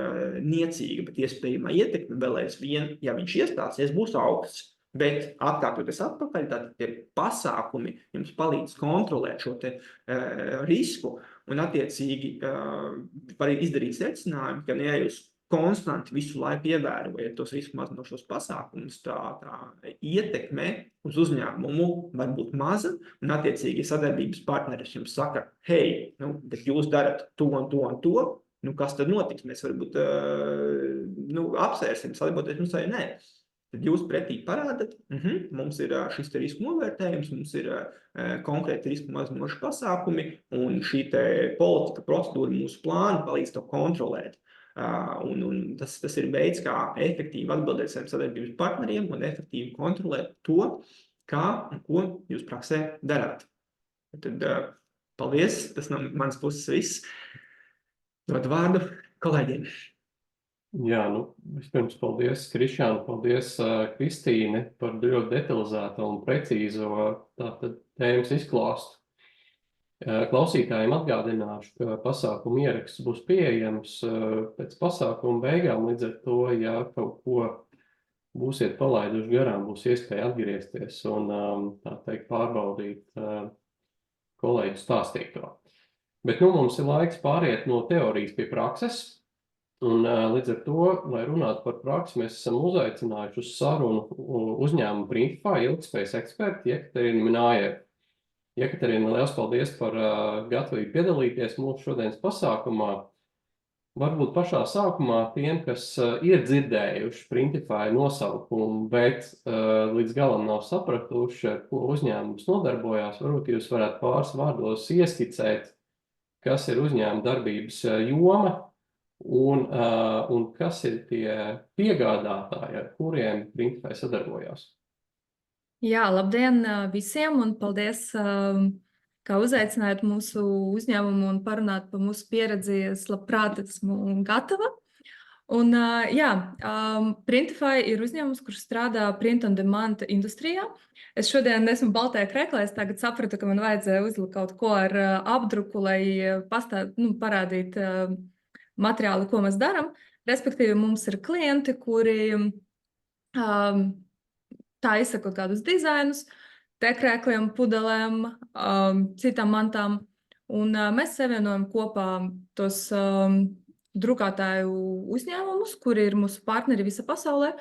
Speaker 3: niecīga, bet iespējamā ietekme vēl aizvien, ja viņš iestāsies, būs augsts. Bet atkārtoties atpakaļ, tad tie pasākumi jums palīdz kontrolēt šo risku un attiecīgi var izdarīt secinājumu, ka ja jūs konstanti visu laiku ievērojat tos risku mazinošos pasākumus, tā ietekme uz uzņēmumu var būt maza, un attiecīgi sadarbības partneris jums saka, hei, bet jūs darat to un to un to, kas tad notiks? Mēs varbūt apsvērsim, sadarboties mums vai nē. Tad jūs pretī parādat, mums ir šis risku novērtējums, mums ir konkrēti risku mazinoši pasākumi, un šī politika, procedūra, mūsu plāni palīdz to kontrolēt. Un tas ir veids, kā efektīvi atbildēt saviem sadarbības partneriem un efektīvi kontrolēt to, kā un ko jūs praksē darāt. Tad paldies, tas no manas puses viss. Dod vārdu kolēģiem.
Speaker 1: Jā, vispirms paldies, Krišjāna, paldies, Kristīne, par ļoti detalizēto un precīzo tēmas izklāstu. Klausītājiem atgādināšu, ka pasākumu ieraksts būs pieejams pēc pasākuma beigām, līdz ar to, ja kaut ko būsiet palaiduši garām, būs iespēja atgriezties un, tā teikt, pārbaudīt kolēģu stāstīto. Bet mums ir laiks pāriet no teorijas pie prakses. Un līdz ar to, lai runātu par praksi, mēs esam uzaicinājuši uz sarunu uzņēmumu Printify ilgtspējas eksperti Jekaterinu Minājevu. Jekaterina, liels paldies par gatavību piedalīties mūsu šodienas pasākumā. Varbūt pašā sākumā tiem, kas ir dzirdējuši Printify nosaukumu, bet līdz galam nav sapratuši, ar ko uzņēmums nodarbojās, varbūt jūs varētu pāris vārdos ieskicēt, kas ir uzņēmuma darbības joma, un kas ir tie piegādātāji, ar kuriem Printify sadarbojās?
Speaker 4: Jā, labdien visiem un paldies, ka uzaicinājāt mūsu uzņēmumu un parunāt par mūsu pieredzi. Es labprāt esmu gatava. Un Printify ir uzņēmums, kurš strādā print on demand industrijā. Es šodien esmu baltajā kreklā, es tagad sapratu, ka man vajadzēja uzlikt kaut ko ar apdruku, lai parādīt materiāli, ko mēs darām. Respektīvi, mums ir klienti, kuri taisa kaut kādus dizainus, tekrēkliem, pudelēm, citām mantām. Un mēs savienojam kopā tos drukātāju uzņēmumus, kuri ir mūsu partneri visa pasaulē,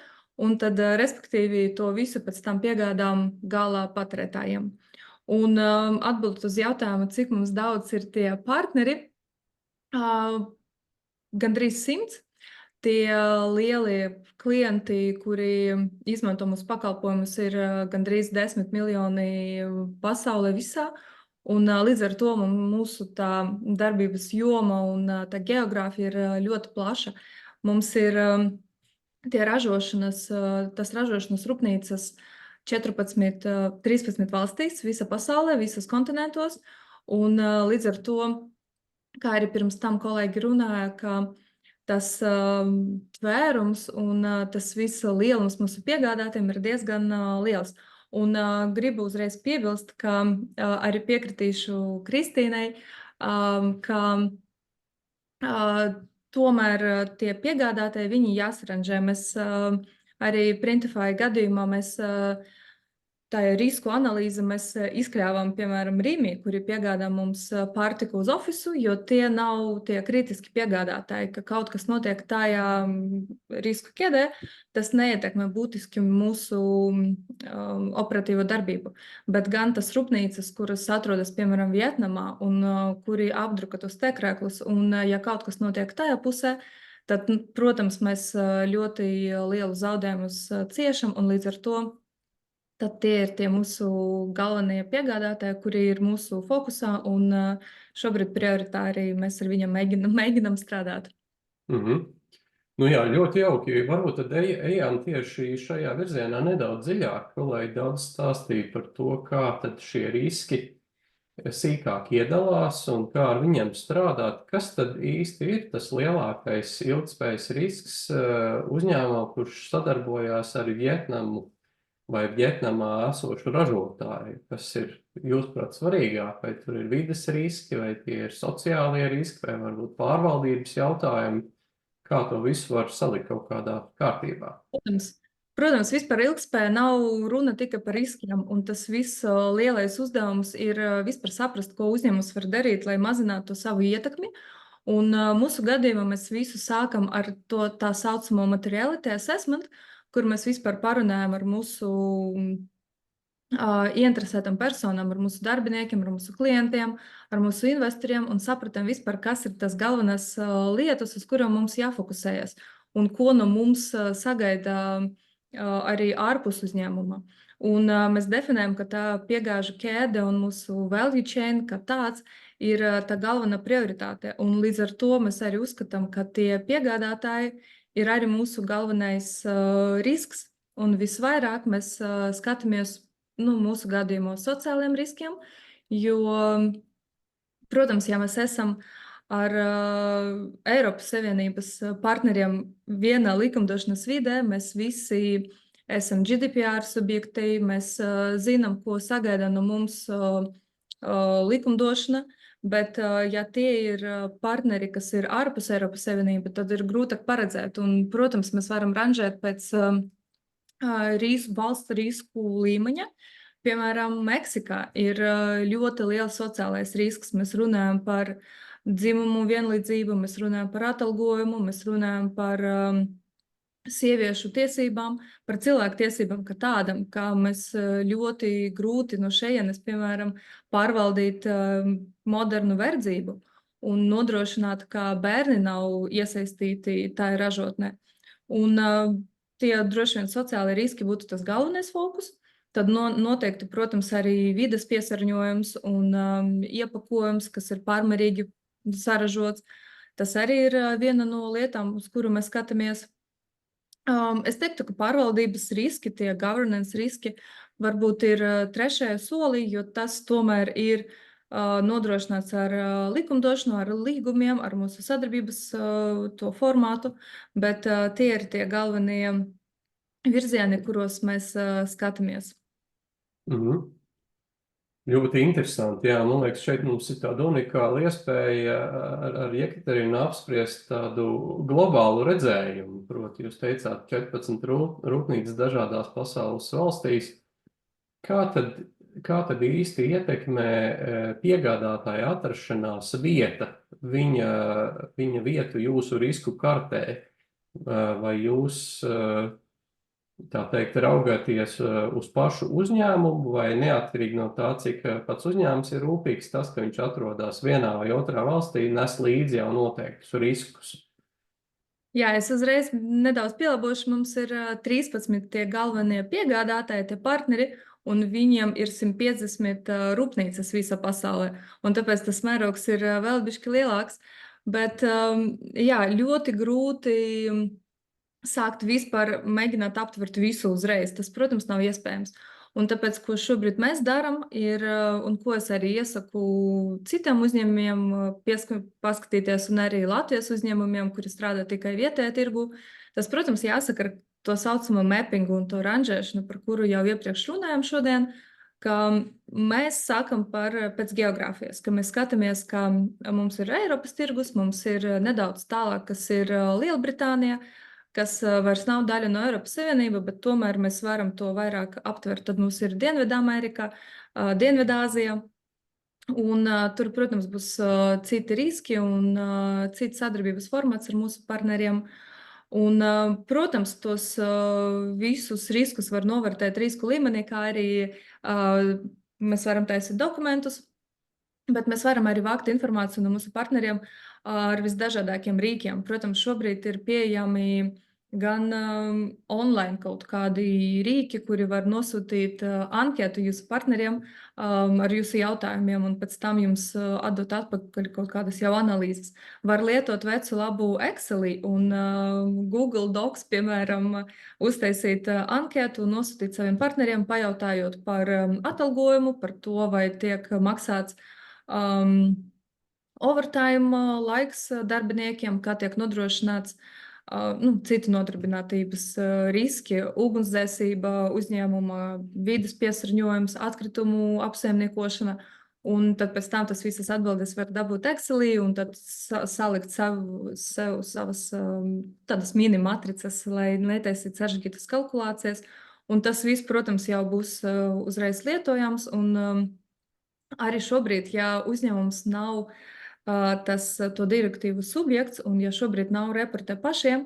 Speaker 4: un tad, respektīvi, to visu pēc tam piegādām gala patērētājiem. Un atbildot uz jautājumu, cik mums daudz ir tie partneri, gandrīz 100. Tie lielie klienti, kuri izmanto mūsu pakalpojumus, ir gandrīz 10 miljoni pasaulē visā. Un līdz ar to mūsu tā darbības joma un tā geogrāfija ir ļoti plaša. Mums ir tas ražošanas rūpnīcas 13 valstīs, visa pasaulē, visas kontinentos. Un līdz ar to, kā arī pirms tam kolēģi runāja, ka tas tvērums un tas viss lielums mūsu piegādātiem ir diezgan liels. Un gribu uzreiz piebilst, ka arī piekritīšu Kristīnai, ka tomēr tie piegādātāji, viņi jāsaranžē. Mēs arī Printify gadījumā mēs tā risku analīze mēs izkļāvām, piemēram, Rīmī, kuri piegādā mums pārtiku uz ofisu, jo tie nav tie kritiski piegādātāji, ka kaut kas notiek tajā risku ķēdē, tas neietekmē būtiski mūsu operatīvo darbību. Bet gan tas rūpnīcas, kuras atrodas, piemēram, Vietnamā un kuri apdruka tos tekrēklus, un ja kaut kas notiek tajā pusē, tad, protams, mēs ļoti lielu zaudējumus ciešam, un līdz ar to tad tie ir tie mūsu galvenie piegādātāji, kuri ir mūsu fokusā, un šobrīd prioritāri mēs ar viņiem mēģinam strādāt.
Speaker 1: Nu jā, ļoti jauki. Varbūt tad ejam tieši šajā virzienā nedaudz dziļāk, lai daudz stāstīja par to, kā tad šie riski sīkāk iedalās un kā ar viņiem strādāt. Kas tad īsti ir tas lielākais ilgtspējas risks uzņēmumā, kurš sadarbojās ar Vietnamu vai Vietnamā esošu ražotāju? Kas ir, jūsuprāt, svarīgāk? Vai tur ir vides riski, vai tie ir sociālie riski, vai varbūt pārvaldības jautājumi? Kā to visu var salikt kaut kādā kārtībā?
Speaker 4: Protams, vispār ilgtspēja nav runa tikai par riskiem, un tas viss lielais uzdevums ir vispār saprast, ko uzņēmums var darīt, lai mazinātu to savu ietekmi. Un mūsu gadījumā mēs visu sākam ar to tā saucamo materiality assessment, kur mēs vispār parunājam ar mūsu ieinteresētām personām, ar mūsu darbiniekiem, ar mūsu klientiem, ar mūsu investoriem un sapratam vispār, kas ir tas galvenās lietas, uz kurām mums jāfokusējas un ko no mums sagaida arī ārpus uzņēmuma. Un mēs definējam, ka tā piegāžu ķēde un mūsu value chain kā tāds ir tā galvenā prioritāte. Un līdz ar to mēs arī uzskatām, ka tie piegādātāji ir arī mūsu galvenais risks, un visvairāk mēs skatāmies mūsu gadījumos sociāliem riskiem, jo, protams, ja mēs esam ar Eiropas Savienības partneriem vienā likumdošanas vidē, mēs visi esam GDPR subjekti, mēs zinām, ko sagaida no mums likumdošana. Bet, ja tie ir partneri, kas ir ārpus Eiropas Savienība, tad ir grūtāk paredzēt. Un, protams, mēs varam ranžēt pēc valsts risku līmeņa. Piemēram, Meksikā ir ļoti liels sociālais risks. Mēs runājam par dzimumu vienlīdzību, mēs runājam par atalgojumu, mēs runājam par sieviešu tiesībām, par cilvēku tiesībām kā tādam, kā mēs ļoti grūti no šejienes, piemēram, pārvaldīt modernu verdzību un nodrošināt, ka bērni nav iesaistīti tā ražotnē. Un tie droši vien sociālai riski būtu tas galvenais fokus. Tad noteikti, protams, arī vides piesārņojums un iepakojums, kas ir pārmērīgi saražots. Tas arī ir viena no lietām, uz kuru mēs skatāmies. Es teiktu, ka pārvaldības riski, tie governance riski, varbūt ir trešajā solī, jo tas tomēr ir nodrošināts ar likumdošanu, ar līgumiem, ar mūsu sadarbības to formātu, bet tie ir tie galvenie virzieni, kuros mēs skatāmies.
Speaker 1: Ļoti interesanti. Jā, man liekas, šeit mums ir tāda unikāla iespēja ar Jekaterinu apspriest tādu globālu redzējumu. Proti, jūs teicāt 14 rūpnīcas dažādās pasaules valstīs. Kā tad īsti ietekmē piegādātāja atrašanās vieta, viņa vietu jūsu risku kartē? Vai jūs tā teikt, raugāties uz pašu uzņēmumu, vai neatkarīgi no tā, cik pats uzņēmums ir rūpīgs, tas, ka viņš atrodas vienā vai otrā valstī, nes līdzi jau noteiktus riskus?
Speaker 4: Jā, es uzreiz nedaudz pielabošu. Mums ir 13 tie galvenie piegādātāji, tie partneri, un viņiem ir 150 rūpnīcas visā pasaulē. Un tāpēc tas mērogs ir vēl bišķi lielāks. Bet jā, ļoti grūti sākt vispār mēģināt aptvert visu uzreiz. Tas, protams, nav iespējams. Un tāpēc, ko šobrīd mēs darām, ir, un ko es arī iesaku citiem uzņēmumiem paskatīties, un arī Latvijas uzņēmumiem, kuri strādā tikai vietējā tirgu, tas, protams, jāsaka ar to saucamo mappingu un to ranžēšanu, par kuru jau iepriekš runājām šodien, ka mēs sākam pēc geogrāfijas, ka mēs skatāmies, ka mums ir Eiropas tirgus, mums ir nedaudz tālāk, kas ir Lielbritānija, kas vairs nav daļa no Eiropas Savienība, bet tomēr mēs varam to vairāk aptvert. Tad mums ir Dienvidamerika, Dienvidāzija, un tur, protams, būs citi riski un cits sadarbības formats ar mūsu partneriem. Un, protams, tos visus riskus var novērtēt risku līmenī, kā arī mēs varam taisīt dokumentus, bet mēs varam arī vākt informāciju no mūsu partneriem ar visdažādākiem rīkiem. Protams, šobrīd ir pieejami gan online kaut kādi rīki, kuri var nosūtīt anketu jūsu partneriem ar jūsu jautājumiem, un pēc tam jums atdot atpakaļ kaut kādas jau analīzes. Var lietot vecu labu Exceli un Google Docs, piemēram, uztaisīt anketu un nosūtīt saviem partneriem, pajautājot par atalgojumu, par to, vai tiek maksāts overtime laiks darbiniekiem, kā tiek nodrošināts citi nodarbinātības riski, ugunsdzēsība, uzņēmuma vides piesārņojums, atkritumu apsaimniekošana, un tad pēc tam tas visas atbildes var dabūt Excelī un tad salikt savas tādas mini matricas, lai netaisītu sarežģītas kalkulācijas, un tas viss, protams, jau būs uzreiz lietojams, un arī šobrīd, ja uzņēmums nav to direktīvu subjekts, un ja šobrīd nav reportē pašiem,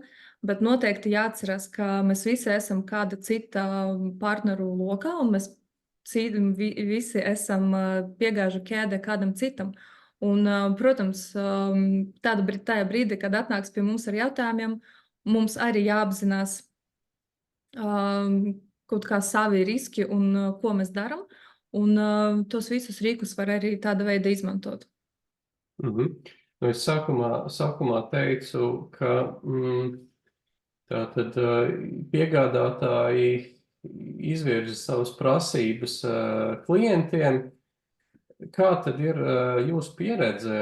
Speaker 4: bet noteikti jāatcerās, ka mēs visi esam kāda cita partneru lokā, un mēs visi esam piegāžu ķēdē kādam citam. Un, protams, tajā brīdī, kad atnāks pie mums ar jautājumiem, mums arī jāapzinās kaut kā savi riski un ko mēs daram, un tos visus rīkus var arī tāda veida izmantot.
Speaker 1: Es sākumā teicu, ka tātad piegādātāji izvirza savas prasības klientiem. Kā tad ir jūsu pieredze?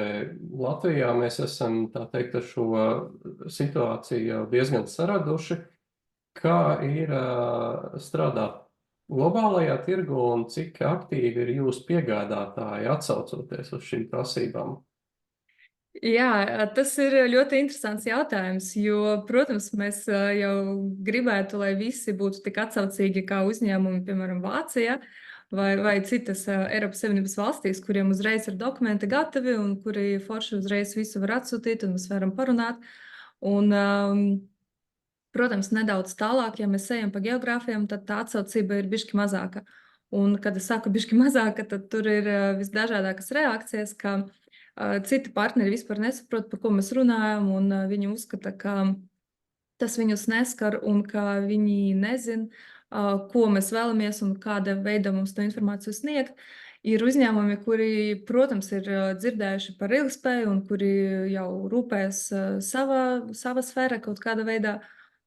Speaker 1: Latvijā mēs esam, tā teikt, ar šo situāciju jau diezgan saraduši. Kā ir strādāt globālajā tirgu un cik aktīvi ir jūsu piegādātāji atsaucoties uz šīm prasībām?
Speaker 4: Jā, tas ir ļoti interesants jautājums, jo, protams, mēs jau gribētu, lai visi būtu tik atsaucīgi kā uzņēmumi, piemēram, Vācijā vai citas Eiropas Savienības valstīs, kuriem uzreiz ir dokumenti gatavi un kuri forši uzreiz visu var atsūtīt un mēs varam parunāt. Un, protams, nedaudz tālāk, ja mēs ejam pa geogrāfijām, tad tā atsaucība ir bišķi mazāka. Un, kad es saku bišķi mazāka, tad tur ir visdažādākas reakcijas, ka citi partneri vispār nesaprot, par ko mēs runājam, un viņi uzskata, ka tas viņus neskar un ka viņi nezin, ko mēs vēlamies un kāda veida mums to informāciju sniegt. Ir uzņēmumi, kuri, protams, ir dzirdējuši par ilgspēju un kuri jau rūpējas sava sfēra kaut kāda veidā,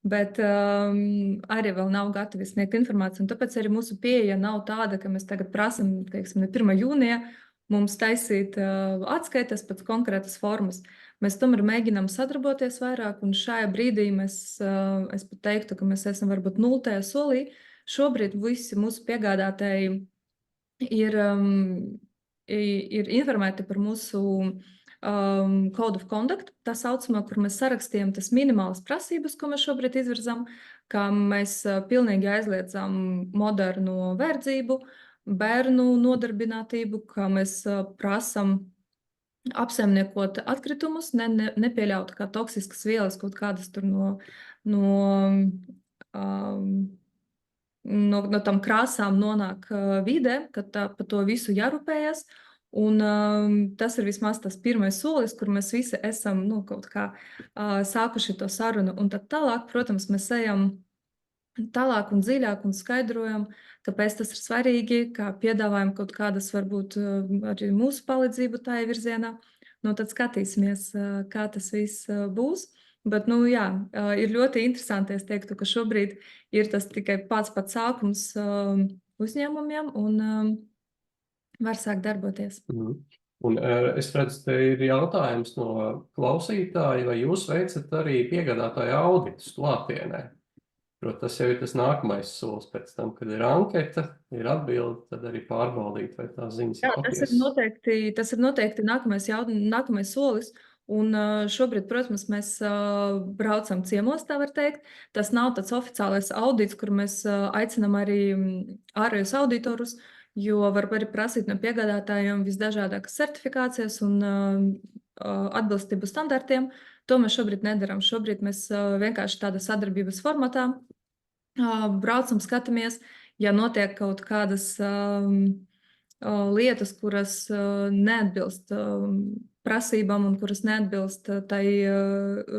Speaker 4: bet arī vēl nav gatavi sniegt informāciju. Un tāpēc arī mūsu pieeja nav tāda, ka mēs tagad prasam, teiksim, 1. jūnijā, mums taisīt atskaites pēc konkrētas formas. Mēs tomēr mēģinām sadarboties vairāk, un šajā brīdī es pat teiktu, ka mēs esam varbūt 0. solī. Šobrīd visi mūsu piegādātāji ir informēti par mūsu Code of Conduct, tā saucamā, kur mēs sarakstījām tas minimālas prasības, ko mēs šobrīd izvirzam, kā mēs pilnīgi aizliedzam modernu verdzību, bērnu nodarbinātību, kā mēs prasam apsaimniekot atkritumus, nepieļaut kā toksiskas vielas kaut kādas tur no tam krāsām nonāk vidē, kad pa to visu jārūpējas. Un tas ir vismaz tas pirmais solis, kur mēs visi esam kaut kā sākuši to sarunu. Un tad tālāk, protams, mēs ejam tālāk un dziļāk un skaidrojam, kāpēc tas ir svarīgi, kā piedāvājam kaut kādas varbūt arī mūsu palīdzību tajā virzienā. Tad skatīsimies, kā tas viss būs. Bet, jā, ir ļoti interesanti, es teiktu, ka šobrīd ir tas tikai pats sākums uzņēmumiem un var sākt darboties.
Speaker 1: Un es redzu, te ir jautājums no klausītāja, vai jūs veicat arī piegādātāju auditus klātienē? Protams, tas jau ir tas nākamais solis pēc tam, kad ir anketa, ir atbilde, tad arī pārbaudīt, vai tās ziņas ir patiesas.
Speaker 4: Tas ir noteikti nākamais solis. Un šobrīd, protams, mēs braucam ciemos, tā var teikt. Tas nav tāds oficiālais audits, kur mēs aicinām arī ārējos auditorus, jo var arī prasīt no piegādātājiem visdažādākas certifikācijas un atbilstību standartiem. To mēs šobrīd nedaram. Šobrīd mēs vienkārši tāda sadarbības formatā braucam, skatāmies, ja notiek kaut kādas lietas, kuras neatbilst prasībām un kuras neatbilst tai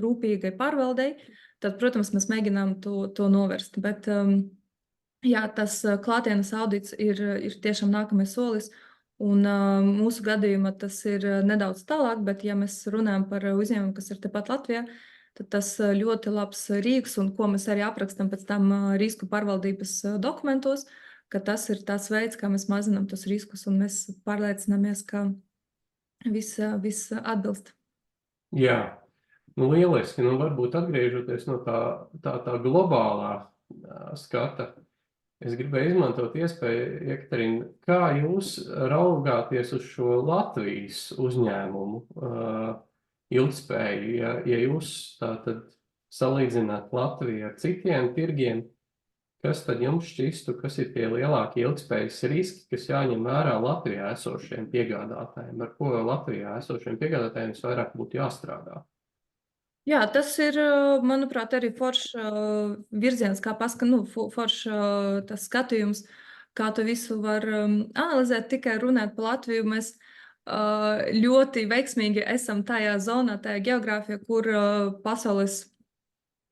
Speaker 4: rūpīgai pārvaldei, tad, protams, mēs mēģinām to novērst. Bet, jā, tas klātienes audits ir tiešām nākamais solis, un mūsu gadījumā tas ir nedaudz tālāk, bet ja mēs runājam par uzņēmumu, kas ir tepat Latvijā, tad tas ļoti labs rīks, un ko mēs arī aprakstam pēc tam risku pārvaldības dokumentos, ka tas ir tāds veids, kā mēs mazinām tos riskus, un mēs pārliecināmies, ka viss atbilst.
Speaker 1: Jā, lieliski. Varbūt atgriežoties no tā globālā skata, es gribēju izmantot iespēju, Jekaterina, kā jūs raugāties uz šo Latvijas uzņēmumu ilgtspēju, ja jūs tātad salīdzināt Latviju ar citiem tirgiem, kas tad jums šķistu, kas ir tie lielākie ilgtspējas riski, kas jāņem vērā Latvijā esošiem piegādātājiem, ar ko Latvijā esošiem piegādātājiem vairāk būtu jāstrādā?
Speaker 4: Jā, tas ir, manuprāt, arī foršs virziens, kā foršs tas skatījums, kā to visu var analizēt, tikai runāt par Latviju. Mēs ļoti veiksmīgi esam tajā zonā, tajā geogrāfijā, kur pasaules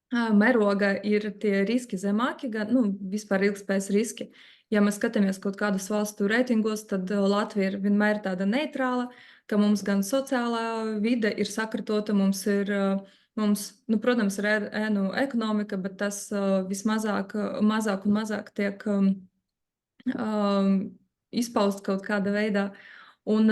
Speaker 4: mēroga ir tie riski zemāki, gan vispār ilgtspējas riski. Ja mēs skatāmies kaut kādus valstu reitingos, tad Latvija ir vienmēr tāda neitrāla, ka mums gan sociālā vide ir sakritota, mums, protams, ir ēnu ekonomika, bet tas vismazāk un mazāk tiek izpaust kaut kāda veidā. Un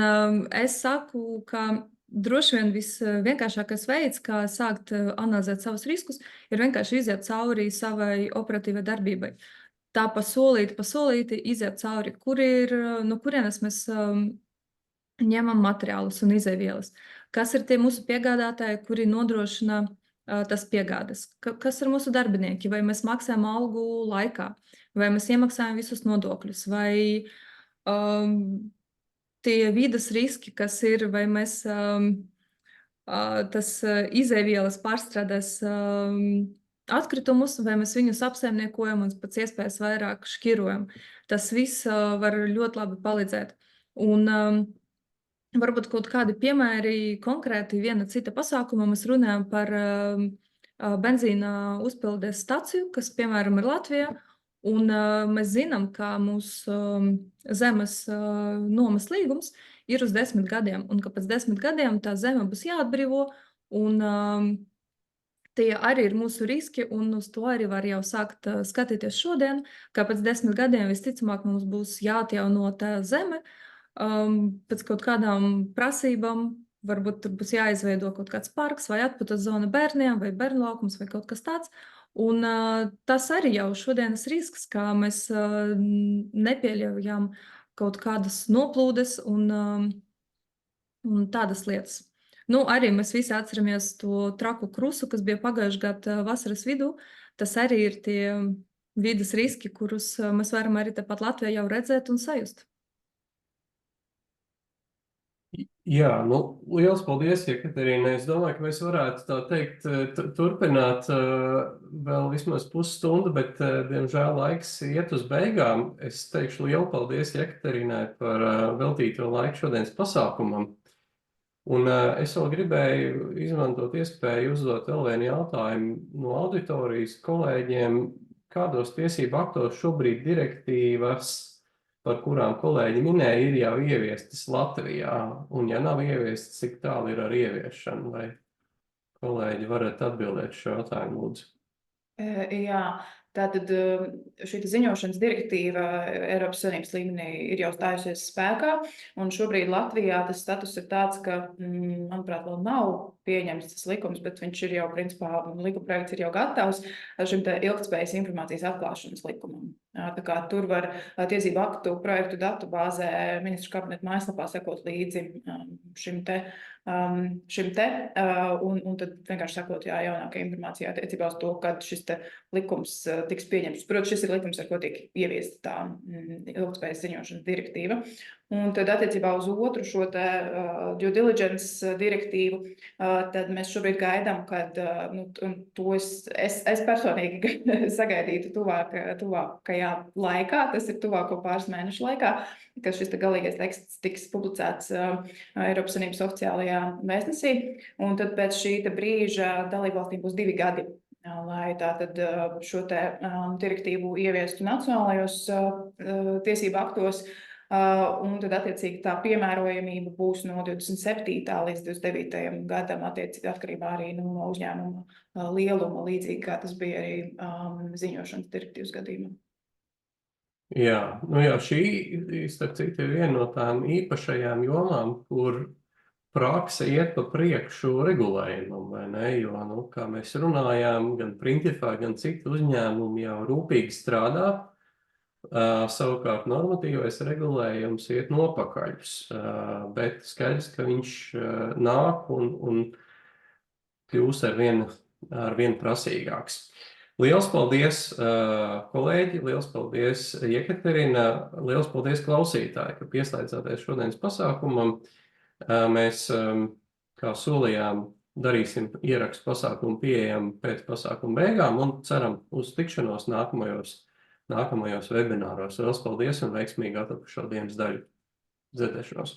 Speaker 4: es saku, ka droši vien visvienkāršākais veids, kā sākt analizēt savus riskus, ir vienkārši iziet cauri savai operatīvai darbībai. Tā pa solīti iziet cauri, no kurienes mēs ņemam materiālus un izēvielas. Kas ir tie mūsu piegādātāji, kuri nodrošina tas piegādes? Kas ir mūsu darbinieki? Vai mēs maksājam algu laikā? Vai mēs iemaksājam visus nodokļus? Vai tie vides riski, kas ir, vai mēs tas izēvielas pārstrādās atkritumus, vai mēs viņus apsaimniekojam un pēc iespējas vairāk šķirojam. Tas viss var ļoti labi palīdzēt. Un varbūt kaut kādi piemēri konkrēti viena cita pasākuma. Mēs runājam par benzīna uzpildes staciju, kas, piemēram, ir Latvijā. Un mēs zinām, ka mūsu zemes nomas līgums ir uz 10 gadiem, un ka pēc 10 gadiem tā zeme būs jāatbrīvo, un tie arī ir mūsu riski, un uz to arī var jau sākt skatīties šodien, ka pēc 10 gadiem visticamāk mums būs jāatjauno tā zeme pēc kaut kādām prasībām. Varbūt tur būs jāizveido kaut kāds parks vai atpūtas zona bērniem vai bērnlaukums vai kaut kas tāds. Un tas arī jau šodienas risks, kā mēs nepieļaujam kaut kādas noplūdes un tādas lietas. Arī mēs visi atceramies to traku krusu, kas bija pagājušajā gadā vasaras vidū. Tas arī ir tie vides riski, kurus mēs varam arī tepat Latvijā jau redzēt un sajust.
Speaker 1: Jā, nu, liels paldies, Jekaterīna. Es domāju, ka mēs varētu tā teikt turpināt vēl vismaz pusstundu, bet, diemžēl, laiks iet uz beigām. Es teikšu lielu paldies Jekaterīnai par veltīto laiku šodienas pasākumam. Un es vēl gribēju izmantot iespēju uzdot vēl vienu jautājumu no auditorijas kolēģiem, kādos tiesību aktos šobrīd direktīvas, par kurām kolēģi minēja, ir jau ieviestas Latvijā, un ja nav ieviestas, cik tālu ir ar ieviešanu, vai kolēģi varat atbildēt šo jautājumu, lūdzu?
Speaker 2: Jā, tātad šī ziņošanas direktīva Eiropas Savienības līmenī ir jau stājusies spēkā, un šobrīd Latvijā tas status ir tāds, ka, manuprāt, vēl nav pieņemts tas likums, bet viņš ir jau, principā, likuma projekts ir jau gatavs šim te ilgtspējas informācijas atklāšanas likumam. Tā kā tur var tiesību aktu projektu datu bāzē ministru kabineta mājaslapā sekot līdzi šim te, un tad vienkārši sekot jaunākā informācija attiecībā uz to, kad šis te likums tiks pieņemts. Protams, šis ir likums, ar ko tiek ieviesta tā ilgtspējas ziņošanas direktīva. Un tad attiecībā uz otru šo te due diligence direktīvu, tad mēs šobrīd gaidām, kad, to es personīgi sagaidītu tuvākajā laikā, tas ir tuvāko pāris mēnešu laikā, ka šis te galīgais teksts tiks publicēts Eiropas Savienības oficiālajā vēstnesī, un tad pēc šī te brīža dalībvalstīm būs 2 gadi, lai tātad šo te direktīvu ieviestu nacionālajos tiesību aktos, un tad attiecīgi tā piemērojamība būs no 27. līdz 29. gadam, attiecīgi atkarībā arī no uzņēmuma lieluma, līdzīgi kā tas bija arī ziņošanas direktīvas gadījumā.
Speaker 1: Jā, šī, starp citu, ir viena no tām īpašajām jomām, kur prakse iet pa priekšu regulējumam, vai ne? Jo, kā mēs runājām, gan Printify, gan citu uzņēmumu jau rūpīgi strādā. Savukārt normatīvais regulējums iet nopakaļus, bet skaidrs, ka viņš nāk un kļūs ar vien prasīgāks. Liels paldies, kolēģi, liels paldies, Jekaterina, liels paldies, klausītāji, ka pieslēdzāties šodienas pasākumam. Mēs, kā solījām, darīsim ierakstu pasākumu pieejam pēc pasākuma beigām un ceram uz tikšanos nākamajos webināros. Liels paldies un veiksmīgi atlikušo dienas daļu. Dzirdēšanos!